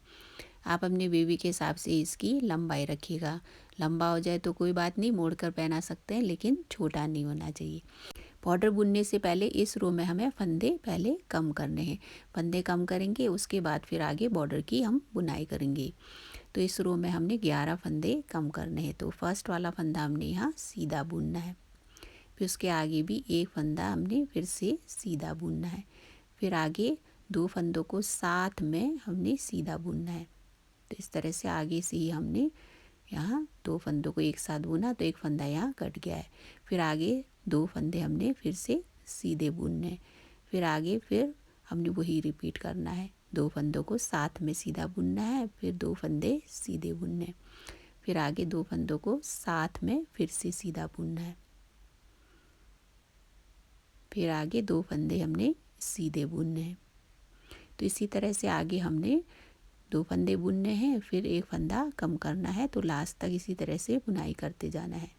आप अपने बेबी के हिसाब से इसकी लंबाई रखिएगा। लंबा हो जाए तो कोई बात नहीं, मोड़ कर पहना सकते हैं, लेकिन छोटा नहीं होना चाहिए। बॉर्डर बुनने से पहले इस रो में हमें फंदे पहले कम करने हैं। फंदे कम करेंगे, उसके बाद फिर आगे बॉर्डर की हम बुनाई करेंगे। तो इस रो में हमने 11 फंदे कम करने हैं। तो फर्स्ट वाला फंदा हमने यहाँ सीधा बुनना है, फिर उसके आगे भी एक फंदा हमने फिर से सीधा बुनना है, फिर आगे 2 फंदों को साथ में हमने सीधा बुनना है। तो इस तरह से आगे से ही हमने यहाँ 2 फंदों को एक साथ बुना तो एक फंदा यहाँ कट गया है। फिर आगे 2 फंदे हमने फिर से सीधे बुनने, फिर आगे फिर हमने वही रिपीट करना है। 2 फंदों को साथ में सीधा बुनना है, फिर 2 फंदे सीधे बुनने, फिर आगे 2 फंदों को साथ में फिर से सीधा बुनना है, फिर आगे 2 फंदे हमने सीधे बुनने हैं। तो इसी तरह से आगे हमने 2 फंदे बुनने हैं, फिर एक फंदा कम करना है। तो लास्ट तक इसी तरह से बुनाई करते जाना है।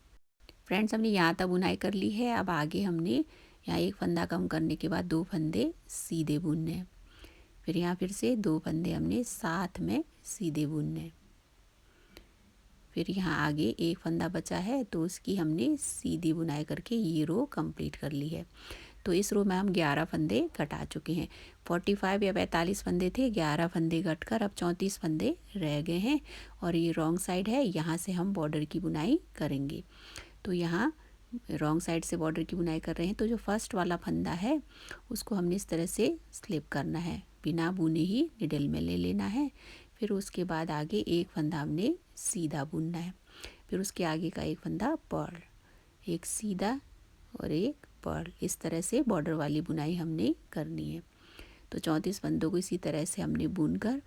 फ्रेंड्स, हमने यहाँ तक बुनाई कर ली है। अब आगे हमने यहाँ एक फंदा कम करने के बाद 2 फंदे सीधे बुनने हैं, फिर यहाँ फिर से 2 फंदे हमने साथ में सीधे बुनने हैं, फिर यहाँ आगे एक फंदा बचा है तो उसकी हमने सीधी बुनाई करके ये रो कंप्लीट कर ली है। तो इस रो में हम 11 फंदे कटा चुके हैं। 45 या 45 फंदे थे, 11 फंदे कटकर अब 34 फंदे रह गए हैं और ये रॉन्ग साइड है, यहाँ से हम बॉर्डर की बुनाई करेंगे। तो यहाँ रॉन्ग साइड से बॉर्डर की बुनाई कर रहे हैं। तो जो फर्स्ट वाला फंदा है उसको हमने इस तरह से स्लिप करना है, बिना बुने ही निडल में ले लेना है। फिर उसके बाद आगे एक फंदा हमने सीधा बुनना है, फिर उसके आगे का एक फंदा पर्ल, एक सीधा और एक पर्ल। इस तरह से बॉर्डर वाली बुनाई हमने करनी है। तो 34 फंदों को इसी तरह से हमने बुनकर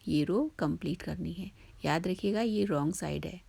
ये रो कंप्लीट करनी है। याद रखिएगा ये रॉन्ग साइड है।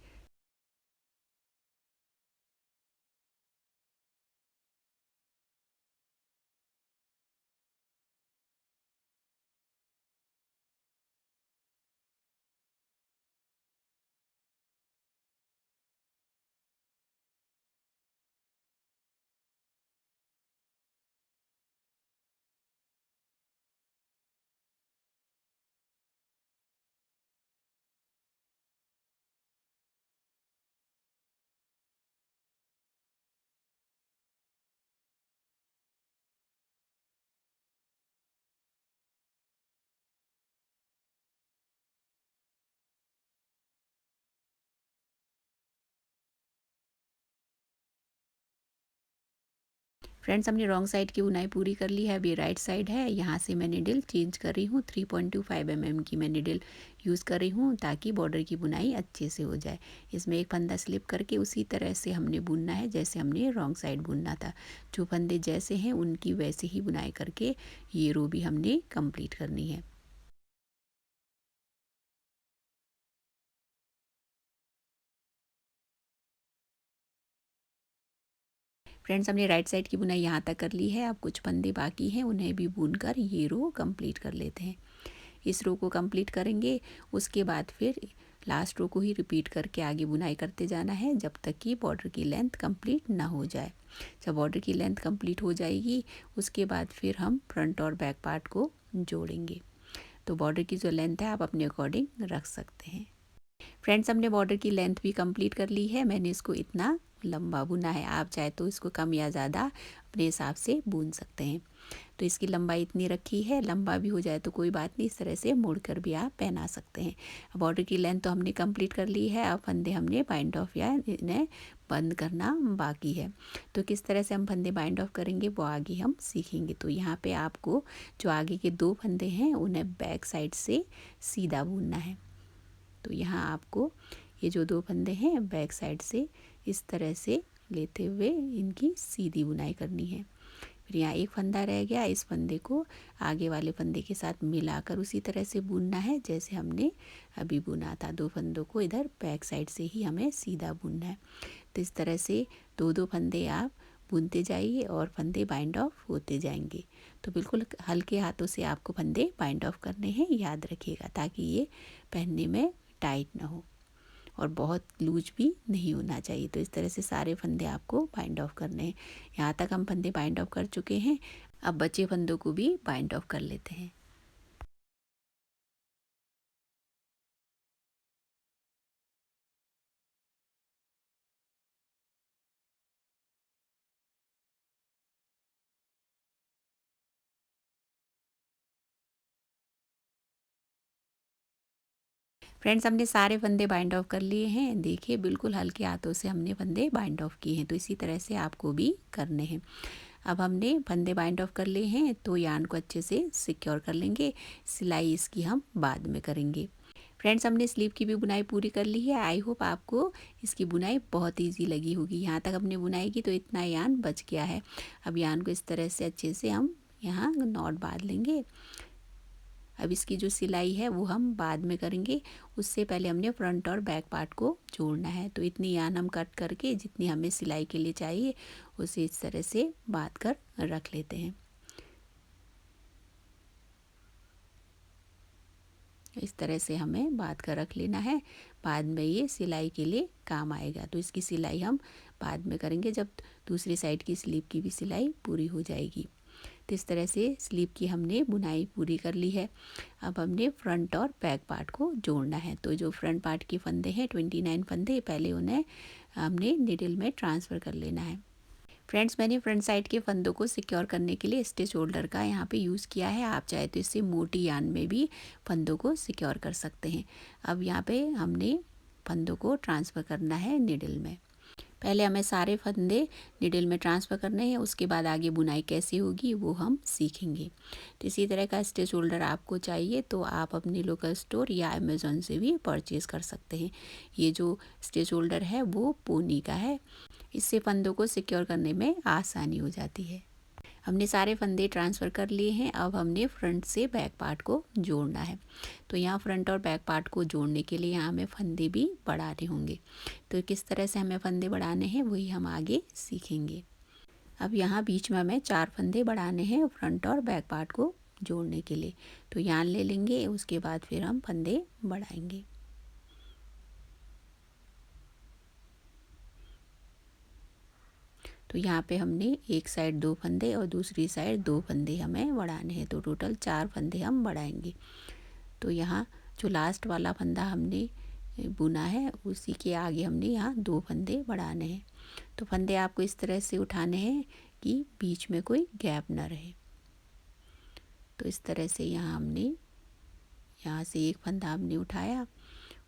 फ्रेंड्स, हमने रॉन्ग साइड की बुनाई पूरी कर ली है। अब ये राइट साइड है, यहाँ से मैं निडल चेंज कर रही हूँ। 3.25 mm की मैं निडल यूज़ कर रही हूँ ताकि बॉर्डर की बुनाई अच्छे से हो जाए। इसमें एक फंदा स्लिप करके उसी तरह से हमने बुनना है जैसे हमने रॉन्ग साइड बुनना था। जो फंदे जैसे हैं उनकी वैसे ही बुनाई करके ये रो भी हमने कंप्लीट करनी है। फ्रेंड्स, हमने राइट साइड की बुनाई यहाँ तक कर ली है। अब कुछ फंदे बाकी हैं, उन्हें भी बुनकर ये रो कंप्लीट कर लेते हैं। इस रो को कंप्लीट करेंगे, उसके बाद फिर लास्ट रो को ही रिपीट करके आगे बुनाई करते जाना है जब तक कि बॉर्डर की लेंथ कंप्लीट ना हो जाए। जब बॉर्डर की लेंथ कंप्लीट हो जाएगी उसके बाद फिर हम फ्रंट और बैक पार्ट को जोड़ेंगे। तो बॉर्डर की जो लेंथ है आप अपने अकॉर्डिंग रख सकते हैं। फ्रेंड्स, हमने बॉर्डर की लेंथ भी कंप्लीट कर ली है। मैंने इसको इतना लंबा बुना है। आप चाहे तो इसको कम या ज़्यादा अपने हिसाब से बुन सकते हैं। तो इसकी लंबाई इतनी रखी है, लंबा भी हो जाए तो कोई बात नहीं, इस तरह से मोड़ कर भी आप पहना सकते हैं। बॉर्डर की लेंथ तो हमने कंप्लीट कर ली है, अब फंदे हमने बाइंड ऑफ या इन्हें बंद करना बाकी है। तो किस तरह से हम फंदे बाइंड ऑफ करेंगे वो आगे हम सीखेंगे। तो यहाँ पे आपको जो आगे के 2 फंदे हैं उन्हें बैक साइड से सीधा बुनना है। तो यहाँ आपको ये जो 2 फंदे हैं बैक साइड से इस तरह से लेते हुए इनकी सीधी बुनाई करनी है। फिर यहाँ एक फंदा रह गया, इस फंदे को आगे वाले फंदे के साथ मिलाकर उसी तरह से बुनना है जैसे हमने अभी बुना था। 2 फंदों को इधर बैक साइड से ही हमें सीधा बुनना है। तो इस तरह से 2-2 फंदे आप बुनते जाइए और फंदे बाइंड ऑफ होते जाएंगे। तो बिल्कुल हल्के हाथों से आपको फंदे बाइंड ऑफ करने हैं, याद रखिएगा, ताकि ये पहनने में टाइट ना हो और बहुत लूज भी नहीं होना चाहिए। तो इस तरह से सारे फंदे आपको बाइंड ऑफ करने हैं। यहाँ तक हम फंदे बाइंड ऑफ कर चुके हैं, अब बचे फंदों को भी बाइंड ऑफ कर लेते हैं। फ्रेंड्स, हमने सारे फंदे बाइंड ऑफ कर लिए हैं। देखिए बिल्कुल हल्के हाथों से हमने फंदे बाइंड ऑफ किए हैं। तो इसी तरह से आपको भी करने हैं। अब हमने फंदे बाइंड ऑफ कर लिए हैं तो यार्न को अच्छे से सिक्योर कर लेंगे। सिलाई इसकी हम बाद में करेंगे। फ्रेंड्स, हमने स्लीव की भी बुनाई पूरी कर ली है। आई होप आपको इसकी बुनाई बहुत ईजी लगी होगी। यहाँ तक हमने बुनाई की तो इतना यार्न बच गया है। अब यार्न को इस तरह से अच्छे से हम यहाँ नॉट बांध लेंगे। अब इसकी जो सिलाई है वो हम बाद में करेंगे, उससे पहले हमने फ्रंट और बैक पार्ट को जोड़ना है। तो इतनी यार्न हम कट करके जितनी हमें सिलाई के लिए चाहिए उसे इस तरह से बांध कर रख लेते हैं। इस तरह से हमें बांध कर रख लेना है, बाद में ये सिलाई के लिए काम आएगा। तो इसकी सिलाई हम बाद में करेंगे जब दूसरी साइड की स्लीव की भी सिलाई पूरी हो जाएगी। तो इस तरह से स्लीव की हमने बुनाई पूरी कर ली है। अब हमने फ्रंट और बैक पार्ट को जोड़ना है। तो जो फ्रंट पार्ट के फंदे हैं 29 फंदे, पहले उन्हें हमने निडल में ट्रांसफ़र कर लेना है। फ्रेंड्स, मैंने फ्रंट साइड के फंदों को सिक्योर करने के लिए स्टिच होल्डर का यहाँ पे यूज़ किया है। आप चाहे तो इससे मोटी यार्न में भी फंदों को सिक्योर कर सकते हैं। अब यहाँ पे हमने फंदों को ट्रांसफ़र करना है निडल में। पहले हमें सारे फंदे निडल में ट्रांसफ़र करने हैं, उसके बाद आगे बुनाई कैसे होगी वो हम सीखेंगे। तो इसी तरह का स्टिच होल्डर आपको चाहिए तो आप अपने लोकल स्टोर या अमेज़ॉन से भी परचेज़ कर सकते हैं। ये जो स्टिच होल्डर है वो पोनी का है, इससे फंदों को सिक्योर करने में आसानी हो जाती है। हमने सारे फंदे ट्रांसफ़र कर लिए हैं। अब हमने फ्रंट से बैक पार्ट को जोड़ना है। तो यहाँ फ्रंट और बैक पार्ट को जोड़ने के लिए यहाँ हमें फंदे भी बढ़ाने होंगे। तो किस तरह से हमें फंदे बढ़ाने हैं वही हम आगे सीखेंगे। अब यहाँ बीच में हमें 4 फंदे बढ़ाने हैं फ्रंट और बैक पार्ट को जोड़ने के लिए। तो यार्न ले लेंगे, उसके बाद फिर हम फंदे बढ़ाएंगे। तो यहाँ पे हमने एक साइड 2 फंदे और दूसरी साइड 2 फंदे हमें बढ़ाने हैं। तो टोटल 4 फंदे हम बढ़ाएंगे। तो यहाँ जो लास्ट वाला फंदा हमने बुना है उसी के आगे हमने यहाँ 2 फंदे बढ़ाने हैं। तो फंदे आपको इस तरह से उठाने हैं कि बीच में कोई गैप ना रहे। तो इस तरह से यहाँ से एक फंदा हमने उठाया,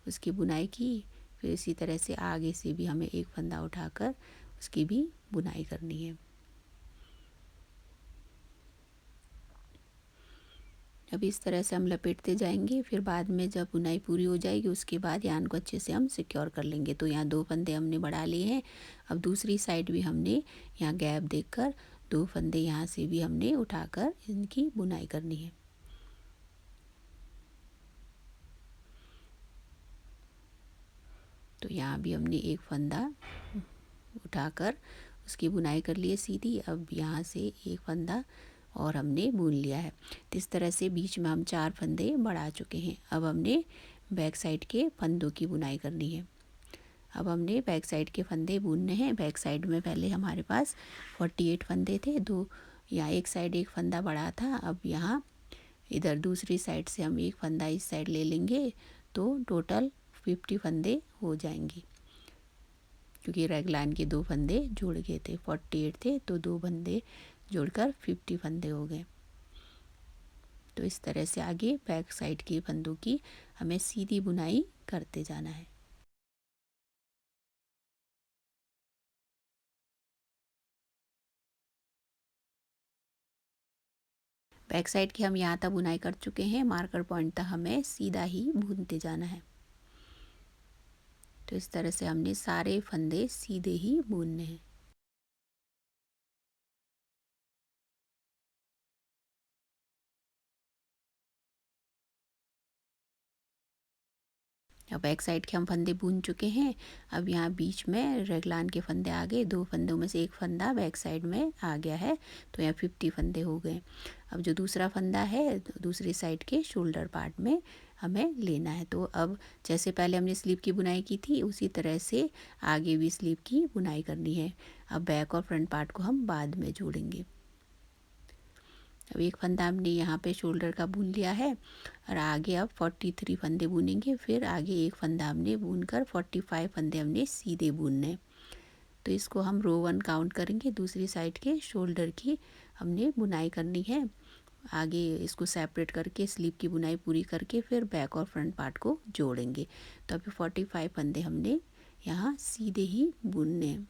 उसकी बुनाई की। फिर इसी तरह से आगे से भी हमें एक फंदा उठाकर उसकी भी बुनाई करनी है। अब इस तरह से हम लपेटते जाएंगे। फिर बाद में जब बुनाई पूरी हो जाएगी उसके बाद यार्न को अच्छे से हम सिक्योर कर लेंगे। तो यहाँ 2 फंदे हमने बढ़ा लिए हैं। अब दूसरी साइड भी हमने यहाँ गैप देखकर 2 फंदे यहाँ से भी हमने उठाकर इनकी बुनाई करनी है। तो यहाँ भी हमने एक फंदा उठाकर उसकी बुनाई कर ली है सीधी। अब यहाँ से एक फंदा और हमने बुन लिया है। तो इस तरह से बीच में हम 4 फंदे बढ़ा चुके हैं। अब हमने बैक साइड के फंदों की बुनाई करनी है। अब हमने बैक साइड के फंदे बुनने हैं। बैक साइड में पहले हमारे पास 48 फंदे थे, 2 यहाँ एक साइड एक फंदा बढ़ा था। अब यहाँ इधर दूसरी साइड से हम एक फंदा इस साइड ले लेंगे तो टोटल 50 फंदे हो जाएंगे। क्योंकि रेगलान के 2 फंदे जुड़ गए थे। 48 थे तो 2 फंदे जोड़कर 50 फंदे हो गए। तो इस तरह से आगे बैक साइड के फंदों की हमें सीधी बुनाई करते जाना है। बैक साइड की हम यहाँ तक बुनाई कर चुके हैं। मार्कर पॉइंट तक हमें सीधा ही बुनते जाना है। तो इस तरह से हमने सारे फंदे सीधे ही बुनने हैं। अब बैक साइड के हम फंदे बुन चुके हैं। अब यहाँ बीच में रेगलान के फंदे आ गए। 2 फंदों में से एक फंदा बैक साइड में आ गया है, तो यहाँ 50 फंदे हो गए। अब जो दूसरा फंदा है दूसरी साइड के शोल्डर पार्ट में हमें लेना है। तो अब जैसे पहले हमने स्लीव की बुनाई की थी उसी तरह से आगे भी स्लीव की बुनाई करनी है। अब बैक और फ्रंट पार्ट को हम बाद में जोड़ेंगे। अब एक फंदा हमने यहाँ पे शोल्डर का बुन लिया है और आगे अब 43 फंदे बुनेंगे। फिर आगे एक फंदा हमने बुनकर 45 फंदे हमने सीधे बुनने। तो इसको हम रो 1 काउंट करेंगे। दूसरी साइड के शोल्डर की हमने बुनाई करनी है। आगे इसको सेपरेट करके स्लीव की बुनाई पूरी करके फिर बैक और फ्रंट पार्ट को जोड़ेंगे। तो अभी 45 फंदे हमने यहाँ सीधे ही बुनने हैं।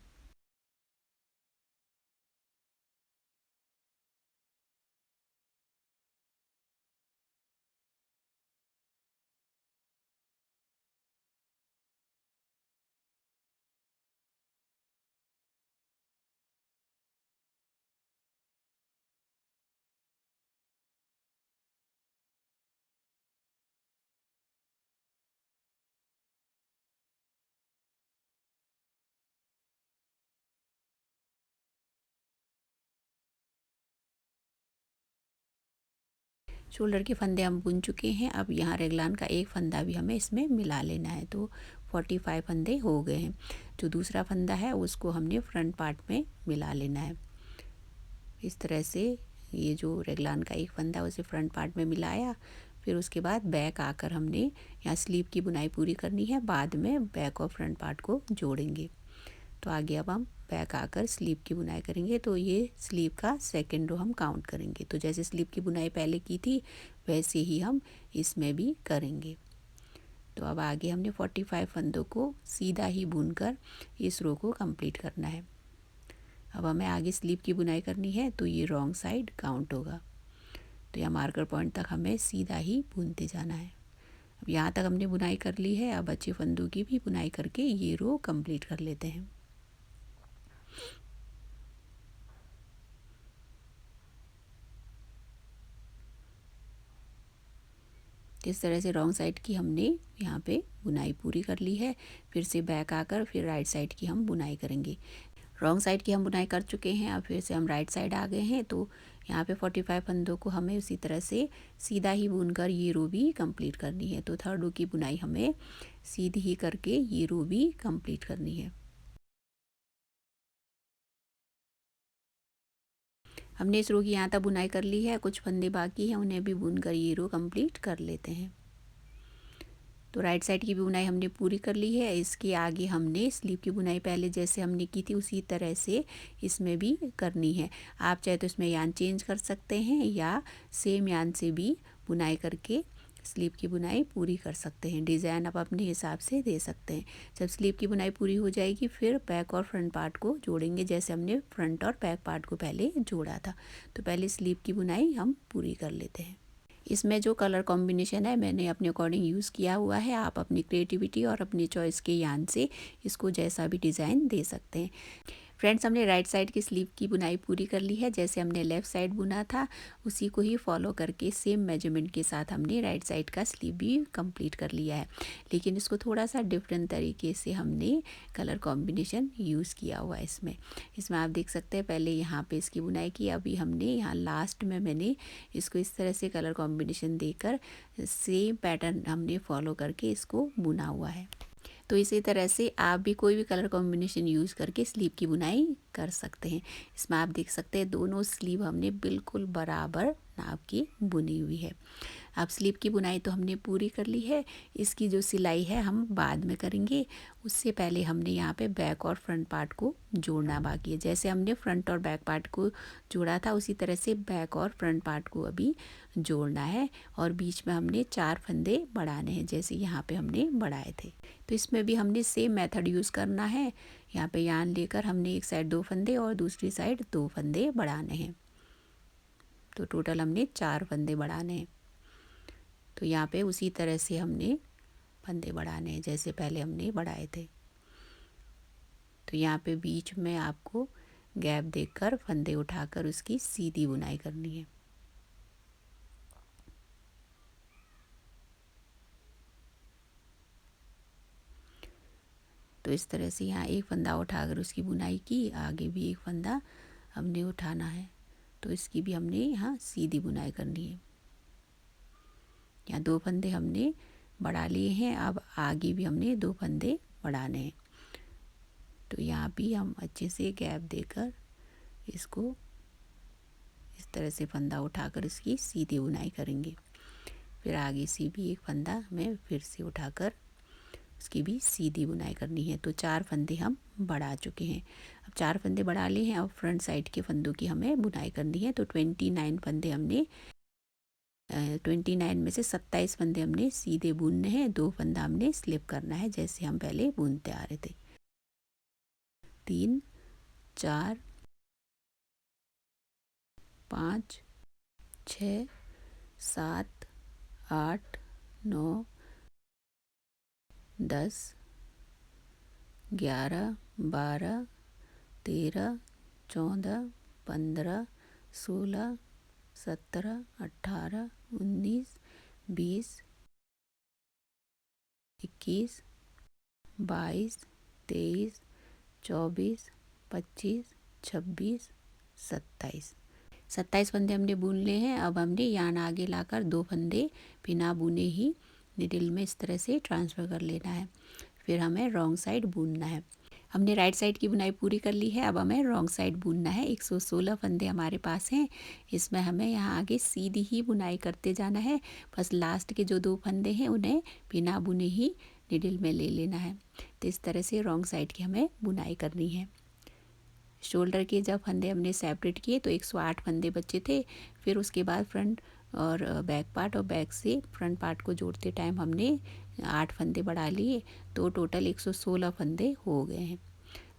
शोल्डर के फंदे हम बुन चुके हैं। अब यहाँ रेगलान का एक फंदा भी हमें इसमें मिला लेना है। तो 45 फंदे हो गए हैं। जो दूसरा फंदा है उसको हमने फ्रंट पार्ट में मिला लेना है। इस तरह से ये जो रेगलान का एक फंदा उसे फ्रंट पार्ट में मिलाया। फिर उसके बाद बैक आकर हमने यहाँ स्लीव की बुनाई पूरी करनी है। बाद में बैक और फ्रंट पार्ट को जोड़ेंगे। तो आगे अब हम बैक आकर स्लीव की बुनाई करेंगे। तो ये स्लीव का सेकेंड रो हम काउंट करेंगे। तो जैसे स्लीव की बुनाई पहले की थी वैसे ही हम इसमें भी करेंगे। तो अब आगे हमने 45 फंदों को सीधा ही बुनकर इस रो को कंप्लीट करना है। अब हमें आगे स्लीव की बुनाई करनी है तो ये रॉन्ग साइड काउंट होगा। तो यहाँ मार्कर पॉइंट तक हमें सीधा ही बुनते जाना है। अब यहाँ तक हमने बुनाई कर ली है। अब बचे फंदों की भी बुनाई करके ये रो कंप्लीट कर लेते हैं। इस तरह से रॉन्ग साइड की हमने यहाँ पे बुनाई पूरी कर ली है। फिर से बैक आकर फिर राइट साइड की हम बुनाई करेंगे। रॉन्ग साइड की हम बुनाई कर चुके हैं। अब फिर से हम राइट साइड आ गए हैं। तो यहाँ पे 45 फंदों को हमें उसी तरह से सीधा ही बुनकर ये रो भी कंप्लीट करनी है। तो थर्ड रो की बुनाई हमें सीधी ही करके ये रो भी कंप्लीट करनी है। हमने इस रो की यहाँ तक बुनाई कर ली है। कुछ फंदे बाकी हैं उन्हें भी बुनकर ये रो कंप्लीट कर लेते हैं। तो राइट साइड की भी बुनाई हमने पूरी कर ली है। इसके आगे हमने स्लीव की बुनाई पहले जैसे हमने की थी उसी तरह से इसमें भी करनी है। आप चाहे तो इसमें यान चेंज कर सकते हैं या सेम यान से भी बुनाई करके स्लीव की बुनाई पूरी कर सकते हैं। डिज़ाइन आप अपने हिसाब से दे सकते हैं। जब स्लीव की बुनाई पूरी हो जाएगी फिर बैक और फ्रंट पार्ट को जोड़ेंगे जैसे हमने फ्रंट और बैक पार्ट को पहले जोड़ा था। तो पहले स्लीव की बुनाई हम पूरी कर लेते हैं। इसमें जो कलर कॉम्बिनेशन है मैंने अपने अकॉर्डिंग यूज़ किया हुआ है। आप अपनी क्रिएटिविटी और अपनी चॉइस के यान से इसको जैसा भी डिज़ाइन दे सकते हैं। फ्रेंड्स, हमने राइट साइड की स्लीव की बुनाई पूरी कर ली है। जैसे हमने लेफ़्ट साइड बुना था उसी को ही फॉलो करके सेम मेजरमेंट के साथ हमने राइट साइड का स्लीव भी कंप्लीट कर लिया है। लेकिन इसको थोड़ा सा डिफरेंट तरीके से हमने कलर कॉम्बिनेशन यूज़ किया हुआ है इसमें आप देख सकते हैं पहले यहाँ पे इसकी बुनाई की। अभी हमने यहाँ लास्ट में मैंने इसको इस तरह से कलर कॉम्बिनेशन देकर सेम पैटर्न हमने फॉलो करके इसको बुना हुआ है। तो इसी तरह से आप भी कोई भी कलर कॉम्बिनेशन यूज़ करके स्लीव की बुनाई कर सकते हैं। इसमें आप देख सकते हैं दोनों स्लीव हमने बिल्कुल बराबर नाप की बुनी हुई है। अब स्लीव की बुनाई तो हमने पूरी कर ली है। इसकी जो सिलाई है हम बाद में करेंगे। उससे पहले हमने यहाँ पे बैक और फ्रंट पार्ट को जोड़ना बाकी है। जैसे हमने फ्रंट और बैक पार्ट को जोड़ा था उसी तरह से बैक और फ्रंट पार्ट को अभी जोड़ना है। और बीच में हमने 4 फंदे बढ़ाने हैं, जैसे यहाँ पे हमने बढ़ाए थे। तो इसमें भी हमने सेम मेथड यूज़ करना है। यहाँ पे यान लेकर हमने एक साइड 2 फंदे और दूसरी साइड 2 फंदे बढ़ाने हैं। तो टोटल हमने 4 फंदे बढ़ाने हैं। तो यहाँ पे उसी तरह से हमने फंदे बढ़ाने हैं जैसे पहले हमने बढ़ाए थे। तो यहाँ पे बीच में आपको गैप देकर फंदे उठाकर उसकी सीधी बुनाई करनी है। तो इस तरह से यहाँ एक फंदा उठाकर उसकी बुनाई की, आगे भी एक फंदा हमने उठाना है। तो इसकी भी हमने यहाँ सीधी बुनाई करनी है। यहाँ 2 फंदे हमने बढ़ा लिए हैं, अब आगे भी हमने 2 फंदे बढ़ाने हैं। तो यहाँ भी हम अच्छे से गैप देकर इसको इस तरह से फंदा उठाकर इसकी सीधी बुनाई करेंगे। फिर आगे से भी एक फंदा हमें फिर से उठाकर उसकी भी सीधी बुनाई करनी है। तो 4 फंदे हम बढ़ा चुके हैं। अब 4 फंदे बढ़ा लिए हैं, अब फ्रंट साइड के फंदों की हमें बुनाई करनी है। तो 29 फंदे हमने 29 में से 27 फंदे हमने सीधे बुनने हैं, 2 फंदा हमने स्लिप करना है जैसे हम पहले बुनते आ रहे थे। 3 4 5 6 7 8 9 10 11 12 13 14 15 16 17 18 19 20 21 22 23 24 25 26 27 फंदे हमने बुन लिए हैं। अब हमने यान आगे लाकर 2 फंदे बिना बुने ही निडल में इस तरह से ट्रांसफ़र कर लेना है। फिर हमें रॉन्ग साइड बुनना है। हमने राइट साइड की बुनाई पूरी कर ली है, अब हमें रॉन्ग साइड बुनना है। 116 फंदे हमारे पास हैं। इसमें हमें यहाँ आगे सीधी ही बुनाई करते जाना है। बस लास्ट के जो 2 फंदे हैं उन्हें बिना बुने ही निडल में ले लेना है। तो इस तरह से रॉन्ग साइड की हमें बुनाई करनी है। शोल्डर के जब फंदे हमने सेपरेट किए तो 108 फंदे बचे थे। फिर उसके बाद फ्रंट और बैक पार्ट और बैक से फ्रंट पार्ट को जोड़ते टाइम हमने 8 फंदे बढ़ा लिए, तो टोटल 116 फंदे हो गए हैं।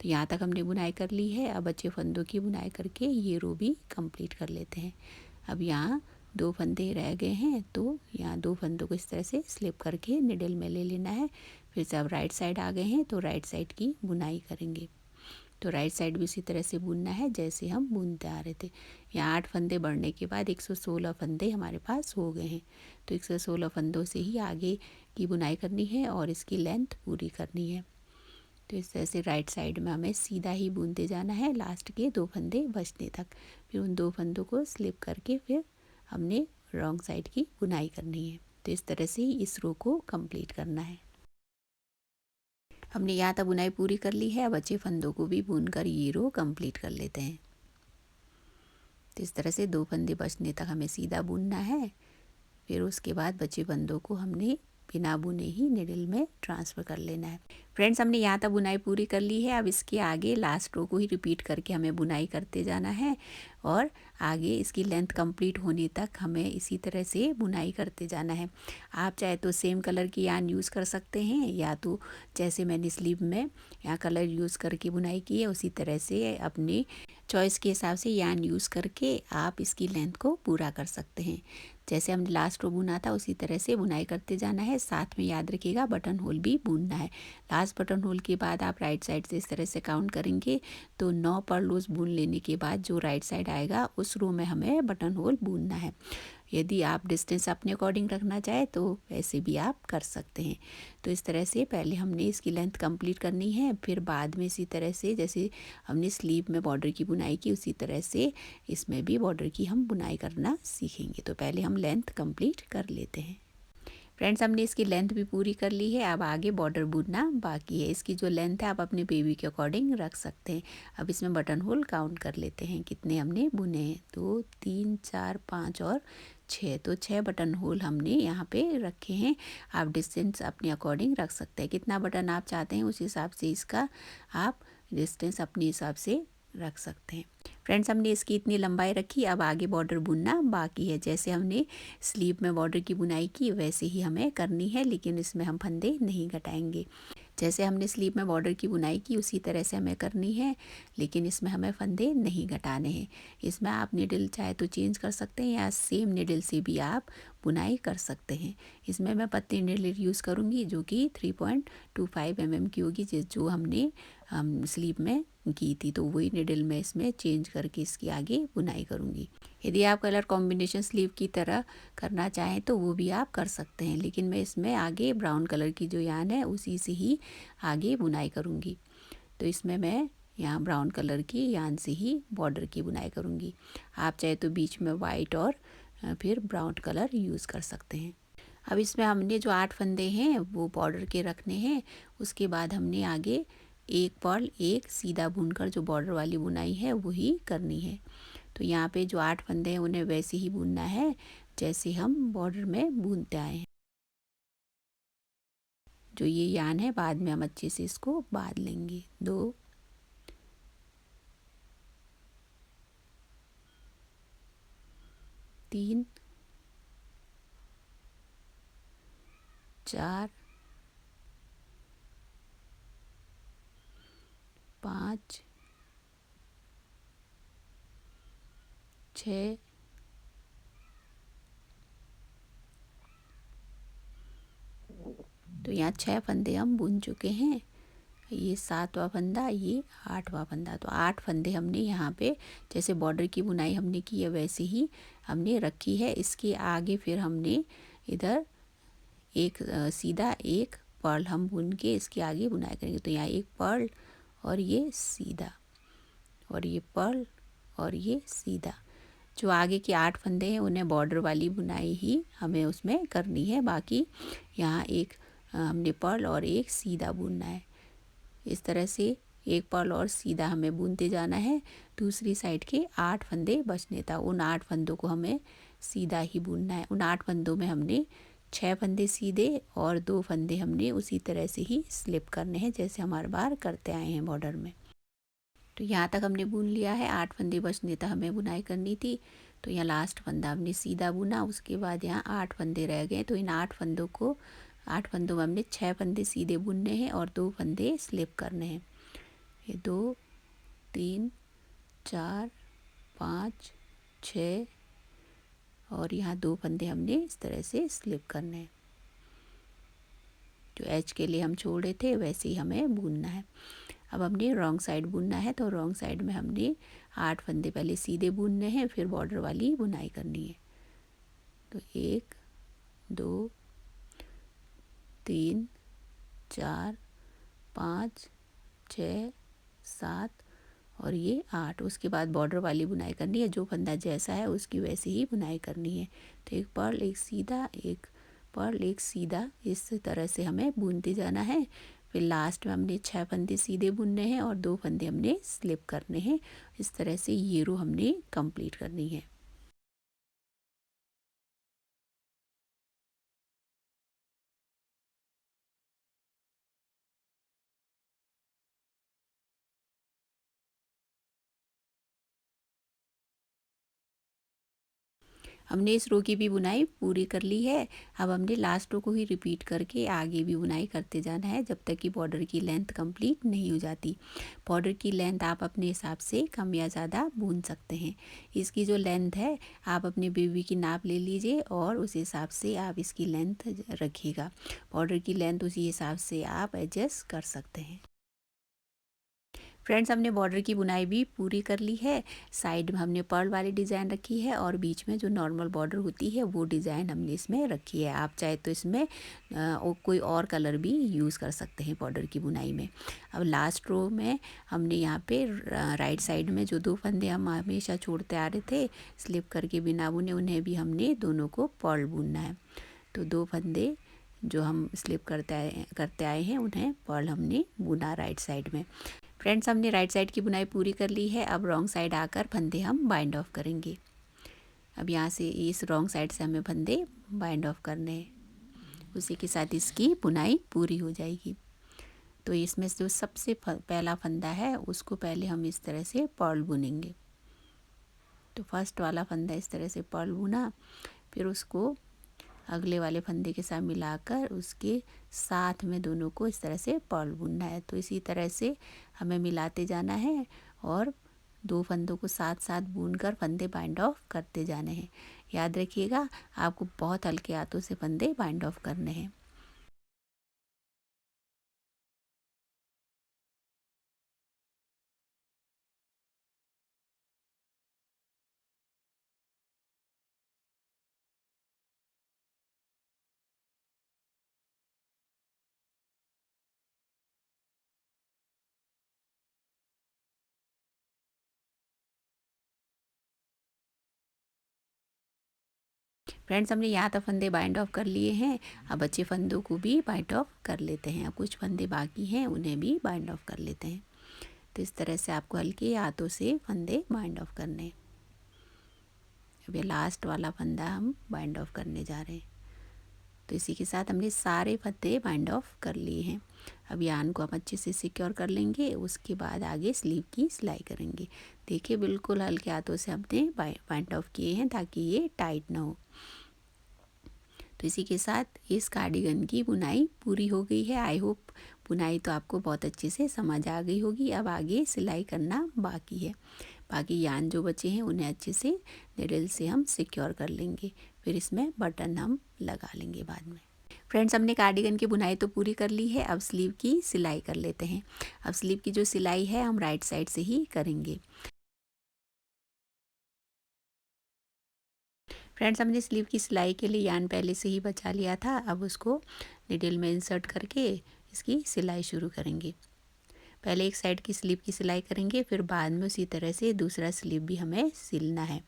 तो यहाँ तक हमने बुनाई कर ली है। अब बचे फंदों की बुनाई करके ये रो भी कंप्लीट कर लेते हैं। अब यहाँ 2 फंदे रह गए हैं, तो यहाँ 2 फंदों को इस तरह से स्लिप करके निडल में ले लेना है। फिर से अब राइट साइड आ गए हैं तो राइट साइड की बुनाई करेंगे। तो राइट साइड भी उसी तरह से बुनना है जैसे हम बुनते आ रहे थे। यहाँ 8 फंदे बढ़ने के बाद 116 फंदे हमारे पास हो गए हैं। तो 116 फंदों से ही आगे की बुनाई करनी है और इसकी लेंथ पूरी करनी है। तो इस तरह से राइट साइड में हमें सीधा ही बुनते जाना है लास्ट के 2 फंदे बचने तक। फिर उन 2 फंदों को स्लिप करके फिर हमने रॉन्ग साइड की बुनाई करनी है। तो इस तरह से ही इस रो को कंप्लीट करना है। हमने यहाँ तक बुनाई पूरी कर ली है। अब बचे फंदों को भी बुनकर ये रो कंप्लीट कर लेते हैं। तो इस तरह से 2 फंदे बचने तक हमें सीधा बुनना है। फिर उसके बाद बचे फंदों को हमने बिना बुने ही निडल में ट्रांसफ़र कर लेना है। फ्रेंड्स, हमने यहाँ तक बुनाई पूरी कर ली है। अब इसके आगे लास्ट रो को ही रिपीट करके हमें बुनाई करते जाना है और आगे इसकी लेंथ कंप्लीट होने तक हमें इसी तरह से बुनाई करते जाना है। आप चाहे तो सेम कलर की यान यूज़ कर सकते हैं, या तो जैसे मैंने स्लीव में यहाँ कलर यूज़ करके बुनाई की है उसी तरह से अपने चॉइस के हिसाब से यान यूज़ करके आप इसकी लेंथ को पूरा कर सकते हैं। जैसे हमने लास्ट रो बुना था उसी तरह से बुनाई करते जाना है। साथ में याद रखिएगा बटन होल भी बुनना है। लास्ट बटन होल के बाद आप राइट साइड से इस तरह से काउंट करेंगे तो 9 परलोज बुन लेने के बाद जो राइट साइड आएगा उस रो में हमें बटन होल बुनना है। यदि आप डिस्टेंस अपने अकॉर्डिंग रखना चाहे तो वैसे भी आप कर सकते हैं। तो इस तरह से पहले हमने इसकी लेंथ कंप्लीट करनी है, फिर बाद में इसी तरह से जैसे हमने स्लीव में बॉर्डर की बुनाई की उसी तरह से इसमें भी बॉर्डर की हम बुनाई करना सीखेंगे। तो पहले हम लेंथ कंप्लीट कर लेते हैं। फ्रेंड्स हमने इसकी लेंथ भी पूरी कर ली है। अब आगे बॉर्डर बुनना बाकी है। इसकी जो लेंथ है आप अपने बेबी के अकॉर्डिंग रख सकते हैं। अब इसमें बटन होल काउंट कर लेते हैं कितने हमने बुने हैं। 2 3 4 5 और 6। तो 6 बटन होल हमने यहाँ पे रखे हैं। आप डिस्टेंस अपने अकॉर्डिंग रख सकते हैं। कितना बटन आप चाहते हैं उस हिसाब से इसका आप डिस्टेंस अपने हिसाब से रख सकते हैं। फ्रेंड्स हमने इसकी इतनी लंबाई रखी। अब आगे बॉर्डर बुनना बाकी है। जैसे हमने स्लीव में बॉर्डर की बुनाई की वैसे ही हमें करनी है, लेकिन इसमें हम फंदे नहीं घटाएंगे। जैसे हमने स्लीव में बॉर्डर की बुनाई की उसी तरह से हमें करनी है, लेकिन इसमें हमें फंदे नहीं घटाने हैं। इसमें आप निडल चाहे तो चेंज कर सकते हैं या सेम निडल से भी आप बुनाई कर सकते हैं। इसमें मैं पतली निडल यूज़ करूँगी जो कि 3.25 mm की होगी, जो हमने स्लीव में की थी। तो वही निडल मैं इसमें चेंज करके इसकी आगे बुनाई करूँगी। यदि आप कलर कॉम्बिनेशन स्लीव की तरह करना चाहें तो वो भी आप कर सकते हैं, लेकिन मैं इसमें आगे ब्राउन कलर की जो यान है उसी से ही आगे बुनाई करूँगी। तो इसमें मैं यहाँ ब्राउन कलर की यान से ही बॉर्डर की बुनाई करूँगी। आप चाहे तो बीच में वाइट और फिर ब्राउन कलर यूज़ कर सकते हैं। अब इसमें हमने जो 8 फंदे हैं वो बॉर्डर के रखने हैं। उसके बाद हमने आगे एक पर्ल एक सीधा बुनकर जो बॉर्डर वाली बुनाई है वही करनी है। तो यहाँ पे जो 8 फंदे हैं उन्हें वैसे ही बुनना है जैसे हम बॉर्डर में बुनते आए हैं। जो ये यान है बाद में हम अच्छे से इसको बांध लेंगे। 2 3 4 5 6 तो यहाँ 6 फंदे हम बुन चुके हैं। ये 7वां फंदा, ये 8वां फंदा। तो 8 फंदे हमने यहाँ पे जैसे बॉर्डर की बुनाई हमने की है वैसे ही हमने रखी है। इसके आगे फिर हमने इधर एक सीधा एक पर्ल हम बुन के इसके आगे बुनाई करेंगे। तो यहाँ एक पर्ल और ये सीधा और ये पर्ल और ये सीधा। जो आगे के 8 फंदे हैं उन्हें बॉर्डर वाली बुनाई ही हमें उसमें करनी है। बाकी यहाँ एक हमने पर्ल और एक सीधा बुनना है। इस तरह से एक पर्ल और सीधा हमें बुनते जाना है। दूसरी साइड के 8 फंदे बचने था, उन 8 फंदों को हमें सीधा ही बुनना है। उन 8 फंदों में हमने 6 फंदे सीधे और 2 फंदे हमने उसी तरह से ही स्लिप करने हैं जैसे हम हर बार करते आए हैं बॉर्डर में। तो यहाँ तक हमने बुन लिया है। 8 फंदे बचने तक हमें बुनाई करनी थी। तो यहाँ लास्ट फंदा हमने सीधा बुना। उसके बाद यहाँ 8 फंदे रह गए। तो इन 8 फंदों में हमने 6 फंदे सीधे बुनने हैं और 2 फंदे स्लिप करने हैं। ये 2 3 4 5 6 और यहाँ 2 फंदे हमने इस तरह से स्लिप करने हैं। जो एज के लिए हम छोड़े थे वैसे ही हमें बुनना है। अब हमने रॉन्ग साइड बुनना है। तो रॉन्ग साइड में हमने 8 फंदे पहले सीधे बुनने हैं, फिर बॉर्डर वाली बुनाई करनी है। तो 1 2 3 4 5 6 7 और ये 8। उसके बाद बॉर्डर वाली बुनाई करनी है। जो फंदा जैसा है उसकी वैसे ही बुनाई करनी है। तो एक पर्ल एक सीधा, एक पर्ल एक सीधा, इस तरह से हमें बुनते जाना है। फिर लास्ट में हमने 6 फंदे सीधे बुनने हैं और 2 फंदे हमने स्लिप करने हैं। इस तरह से ये रो हमने कंप्लीट करनी है। हमने इस रो की भी बुनाई पूरी कर ली है। अब हमने लास्ट रो को ही रिपीट करके आगे भी बुनाई करते जाना है जब तक कि बॉर्डर की लेंथ कंप्लीट नहीं हो जाती। बॉर्डर की लेंथ आप अपने हिसाब से कम या ज़्यादा बुन सकते हैं। इसकी जो लेंथ है आप अपने बेबी की नाप ले लीजिए और उस हिसाब से आप इसकी लेंथ रखिएगा। बॉर्डर की लेंथ उसी हिसाब से आप एडजस्ट कर सकते हैं। फ्रेंड्स हमने बॉर्डर की बुनाई भी पूरी कर ली है। साइड में हमने पर्ल वाली डिज़ाइन रखी है और बीच में जो नॉर्मल बॉर्डर होती है वो डिज़ाइन हमने इसमें रखी है। आप चाहे तो इसमें कोई और कलर भी यूज़ कर सकते हैं बॉर्डर की बुनाई में। अब लास्ट रो में हमने यहाँ पे राइट साइड में जो 2 फंदे हम हमेशा छोड़ते आ रहे थे स्लिप करके बिना बुने, उन्हें भी हमने दोनों को पर्ल बुनना है। तो 2 फंदे जो हम स्लिप करते आए हैं उन्हें पर्ल हमने बुना राइट साइड में। फ्रेंड्स, हमने राइट साइड की बुनाई पूरी कर ली है। अब रॉन्ग साइड आकर फंदे हम बाइंड ऑफ करेंगे। अब यहाँ से इस रॉन्ग साइड से हमें फंदे बाइंड ऑफ करने हैं। उसी के साथ इसकी बुनाई पूरी हो जाएगी। तो इसमें जो सबसे पहला फंदा है उसको पहले हम इस तरह से पर्ल बुनेंगे। तो फर्स्ट वाला फंदा इस तरह से पर्ल बुना, फिर उसको अगले वाले फंदे के साथ मिलाकर उसके साथ में दोनों को इस तरह से पर्ल बुनना है। तो इसी तरह से हमें मिलाते जाना है और दो फंदों को साथ साथ बुनकर फंदे बाइंड ऑफ करते जाने हैं। याद रखिएगा, आपको बहुत हल्के हाथों से फंदे बाइंड ऑफ करने हैं। फ्रेंड्स, हमने यहाँ तक फंदे बाइंड ऑफ कर लिए हैं। अब बचे फंदों को भी बाइंड ऑफ कर लेते हैं। अब कुछ फंदे बाकी हैं, उन्हें भी बाइंड ऑफ कर लेते हैं। तो इस तरह से आपको हल्के हाथों से फंदे बाइंड ऑफ करने हैं। अब ये लास्ट वाला फंदा हम बाइंड ऑफ करने जा रहे हैं। तो इसी के साथ हमने सारे फंदे बाइंड ऑफ कर लिए हैं। अब यान को हम अच्छे से सिक्योर कर लेंगे। उसके बाद आगे स्लीव की सिलाई करेंगे। देखिए, बिल्कुल हल्के हाथों से हमने बाइंड ऑफ किए हैं ताकि ये टाइट ना हो। तो इसी के साथ इस कार्डिगन की बुनाई पूरी हो गई है। आई होप बुनाई तो आपको बहुत अच्छे से समझ आ गई होगी। अब आगे सिलाई करना बाकी है। बाकी यान जो बचे हैं उन्हें अच्छे से निडल से हम सिक्योर कर लेंगे। फिर इसमें बटन हम लगा लेंगे बाद में। फ्रेंड्स, हमने कार्डिगन की बुनाई तो पूरी कर ली है। अब स्लीव की सिलाई कर लेते हैं। अब स्लीव की जो सिलाई है हम राइट साइड से ही करेंगे। फ्रेंड्स, हमने स्लीव की सिलाई के लिए यान पहले से ही बचा लिया था। अब उसको निडल में इंसर्ट करके इसकी सिलाई शुरू करेंगे। पहले एक साइड की स्लीव की सिलाई करेंगे, फिर बाद में उसी तरह से दूसरा स्लीव भी हमें सिलना है।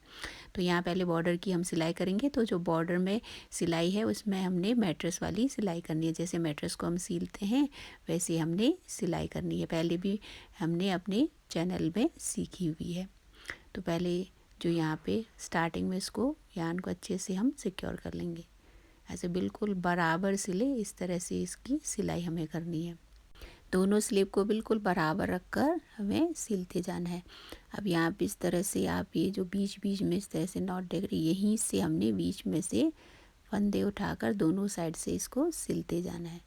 तो यहाँ पहले बॉर्डर की हम सिलाई करेंगे। तो जो बॉर्डर में सिलाई है उसमें हमने मैट्रेस वाली सिलाई करनी है। जैसे मैट्रेस को हम सिलते हैं वैसे हमने सिलाई करनी है। पहले भी हमने अपने चैनल में सीखी हुई है। तो पहले जो यहाँ पे स्टार्टिंग में इसको यान को अच्छे से हम सिक्योर कर लेंगे। ऐसे बिल्कुल बराबर सिले, इस तरह से इसकी सिलाई हमें करनी है। दोनों स्लीव को बिल्कुल बराबर रखकर हमें सिलते जाना है। अब यहाँ पे इस तरह से आप ये जो बीच बीच में इस तरह से नॉट देख रही, यहीं से हमने बीच में से फंदे उठाकर दोनों साइड से इसको सिलते जाना है।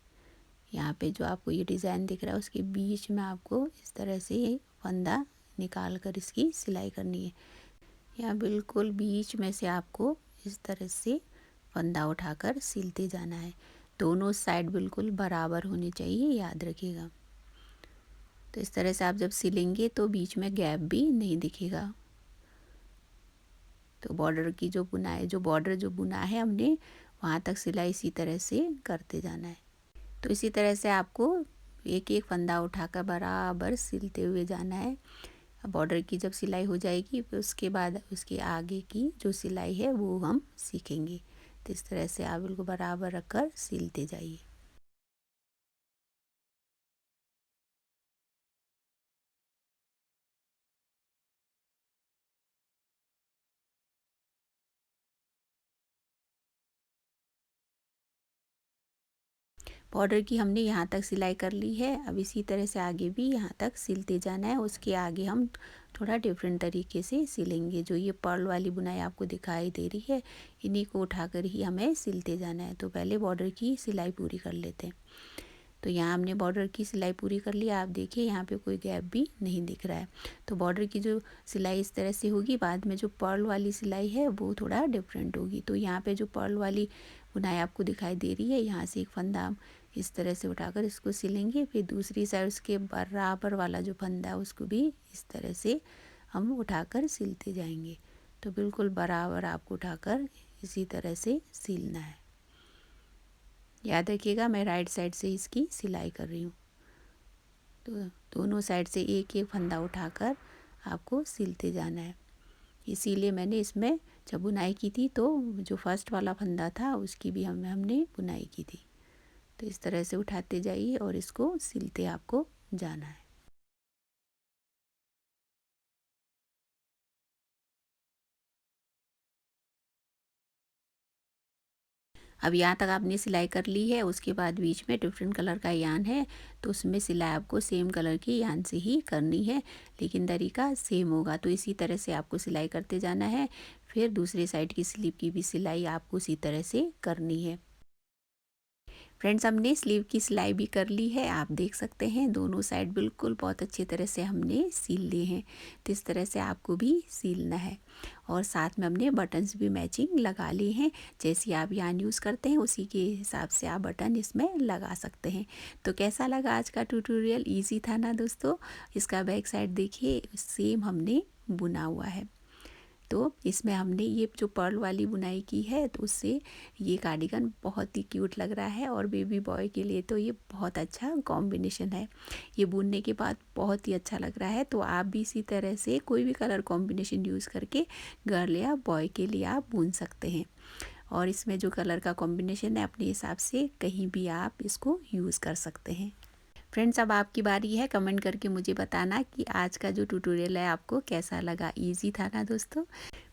यहाँ पे जो आपको ये डिज़ाइन दिख रहा है उसके बीच में आपको इस तरह से ये फंदा निकाल कर इसकी सिलाई करनी है। यहाँ बिल्कुल बीच में से आपको इस तरह से फंदा उठाकर सिलते जाना है। दोनों साइड बिल्कुल बराबर होनी चाहिए, याद रखिएगा। तो इस तरह से आप जब सिलेंगे तो बीच में गैप भी नहीं दिखेगा। तो बॉर्डर की जो बुनाई, जो बॉर्डर जो बुना है हमने, वहाँ तक सिलाई इसी तरह से करते जाना है। तो इसी तरह से आपको एक एक फंदा उठाकर बराबर सिलते हुए जाना है। बॉर्डर की जब सिलाई हो जाएगी फिर उसके बाद उसके आगे की जो सिलाई है वो हम सीखेंगे। तो इस तरह से आप बिल्कुल बराबर रखकर सिलते जाइए। बॉर्डर की हमने यहाँ तक सिलाई कर ली है। अब इसी तरह से आगे भी यहाँ तक सिलते जाना है। उसके आगे हम थोड़ा डिफरेंट तरीके से सिलेंगे। जो ये पर्ल वाली बुनाई आपको दिखाई दे रही है, इन्हीं को उठाकर ही हमें सिलते जाना है। तो पहले बॉर्डर की सिलाई पूरी कर लेते हैं। तो यहाँ हमने बॉर्डर की सिलाई पूरी कर ली। आप देखिए यहाँ पे कोई गैप भी नहीं दिख रहा है। तो बॉर्डर की जो सिलाई इस तरह से होगी, बाद में जो पर्ल वाली सिलाई है वो थोड़ा डिफरेंट होगी। तो यहाँ पे जो पर्ल वाली बुनाई आपको दिखाई दे रही है, यहाँ से एक फंदा हम इस तरह से उठाकर इसको सिलेंगे। फिर दूसरी साइड उसके बराबर वाला जो फंदा है उसको भी इस तरह से हम उठाकर सिलते जाएंगे। तो बिल्कुल बराबर आपको उठाकर इसी तरह से सिलना है। याद रखिएगा, मैं राइट साइड से इसकी सिलाई कर रही हूँ। तो दोनों साइड से एक एक फंदा उठाकर आपको सिलते जाना है। इसीलिए मैंने इसमें जब बुनाई की थी तो जो फर्स्ट वाला फंदा था उसकी भी हमने बुनाई की थी। तो इस तरह से उठाते जाइए और इसको सिलते आपको जाना है। अब यहाँ तक आपने सिलाई कर ली है, उसके बाद बीच में डिफरेंट कलर का यान है, तो उसमें सिलाई आपको सेम कलर की यान से ही करनी है, लेकिन तरीका सेम होगा। तो इसी तरह से आपको सिलाई करते जाना है। फिर दूसरी साइड की स्लीव की भी सिलाई आपको उसी तरह से करनी है। फ्रेंड्स, हमने स्लीव की सिलाई भी कर ली है, आप देख सकते हैं दोनों साइड बिल्कुल बहुत अच्छी तरह से हमने सील लिए हैं। तो इस तरह से आपको भी सीलना है और साथ में हमने बटन्स भी मैचिंग लगा लिए हैं। जैसे आप यान यूज़ करते हैं उसी के हिसाब से आप बटन इसमें लगा सकते हैं। तो कैसा लगा आज का ट्यूटोरियल? ईजी था ना दोस्तों? इसका बैक साइड देखिए, सेम हमने बुना हुआ है। तो इसमें हमने ये जो पर्ल वाली बुनाई की है, तो उससे ये कार्डिगन बहुत ही क्यूट लग रहा है और बेबी बॉय के लिए तो ये बहुत अच्छा कॉम्बिनेशन है। ये बुनने के बाद बहुत ही अच्छा लग रहा है। तो आप भी इसी तरह से कोई भी कलर कॉम्बिनेशन यूज़ करके गर्ल या बॉय के लिए आप बुन सकते हैं। और इसमें जो कलर का कॉम्बिनेशन है, अपने हिसाब से कहीं भी आप इसको यूज़ कर सकते हैं। फ्रेंड्स, अब आपकी बारी है कमेंट करके मुझे बताना कि आज का जो ट्यूटोरियल है आपको कैसा लगा। इजी था ना दोस्तों?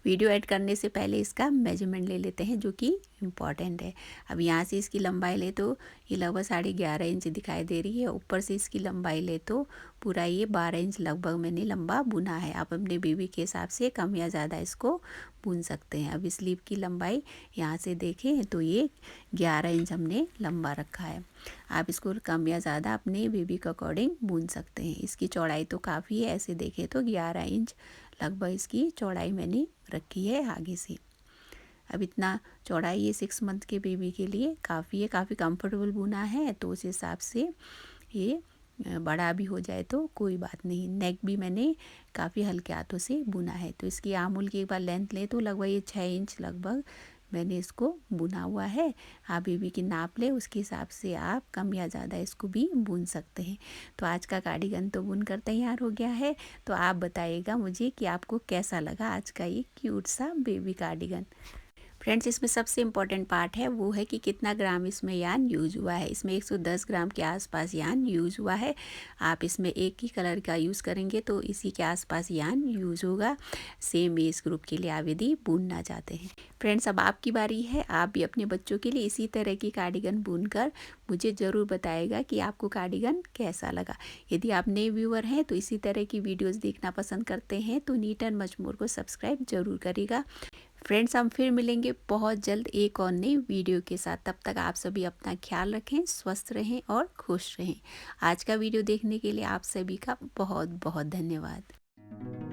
वीडियो ऐड करने से पहले इसका मेजरमेंट ले लेते हैं, जो कि इम्पॉर्टेंट है। अब यहाँ से इसकी लंबाई ले तो ये लगभग 11.5 इंच दिखाई दे रही है। ऊपर से इसकी लंबाई ले तो पूरा ये 12 इंच लगभग मैंने लंबा बुना है। आप अपने बेबी के हिसाब से कम या ज़्यादा इसको बुन सकते हैं। अब स्लीव की लंबाई यहाँ से देखें तो ये 11 इंच हमने लंबा रखा है। आप इसको कम या ज़्यादा अपने बेबी के अकॉर्डिंग बुन सकते हैं। इसकी चौड़ाई तो काफ़ी है, ऐसे देखें तो 11 इंच लगभग इसकी चौड़ाई मैंने रखी है आगे से। अब इतना चौड़ाई ये 6 मंथ के बेबी के लिए काफ़ी है, काफ़ी कंफर्टेबल बुना है। तो उस हिसाब से ये बड़ा भी हो जाए तो कोई बात नहीं। नेक भी मैंने काफ़ी हल्के हाथों से बुना है। तो इसकी आमूल की एक बार लेंथ लें तो लगभग ये 6 इंच लगभग मैंने इसको बुना हुआ है। आप बेबी की नाप लें, उसके हिसाब से आप कम या ज़्यादा इसको भी बुन सकते हैं। तो आज का कार्डिगन तो बुनकर तैयार हो गया है। तो आप बताइएगा मुझे कि आपको कैसा लगा आज का ये क्यूट सा बेबी कार्डिगन। फ्रेंड्स, इसमें सबसे इम्पॉर्टेंट पार्ट है वो है कि कितना ग्राम इसमें यान यूज़ हुआ है। इसमें 110 ग्राम के आसपास यान यूज़ हुआ है। आप इसमें एक ही कलर का यूज़ करेंगे तो इसी के आसपास यान यूज़ होगा, सेम एज ग्रुप के लिए आप यदि बुनना चाहते हैं। फ्रेंड्स, अब आपकी बारी है। आप भी अपने बच्चों के लिए इसी तरह की कार्डिगन बुनकर मुझे ज़रूर बताएगा कि आपको कार्डिगन कैसा लगा। यदि आप नए व्यूअर हैं तो इसी तरह की वीडियोज़ देखना पसंद करते हैं तो नीट एंड मच मोर को सब्सक्राइब ज़रूर करिएगा। फ्रेंड्स, हम फिर मिलेंगे बहुत जल्द एक और नई वीडियो के साथ। तब तक आप सभी अपना ख्याल रखें, स्वस्थ रहें और खुश रहें। आज का वीडियो देखने के लिए आप सभी का बहुत बहुत धन्यवाद।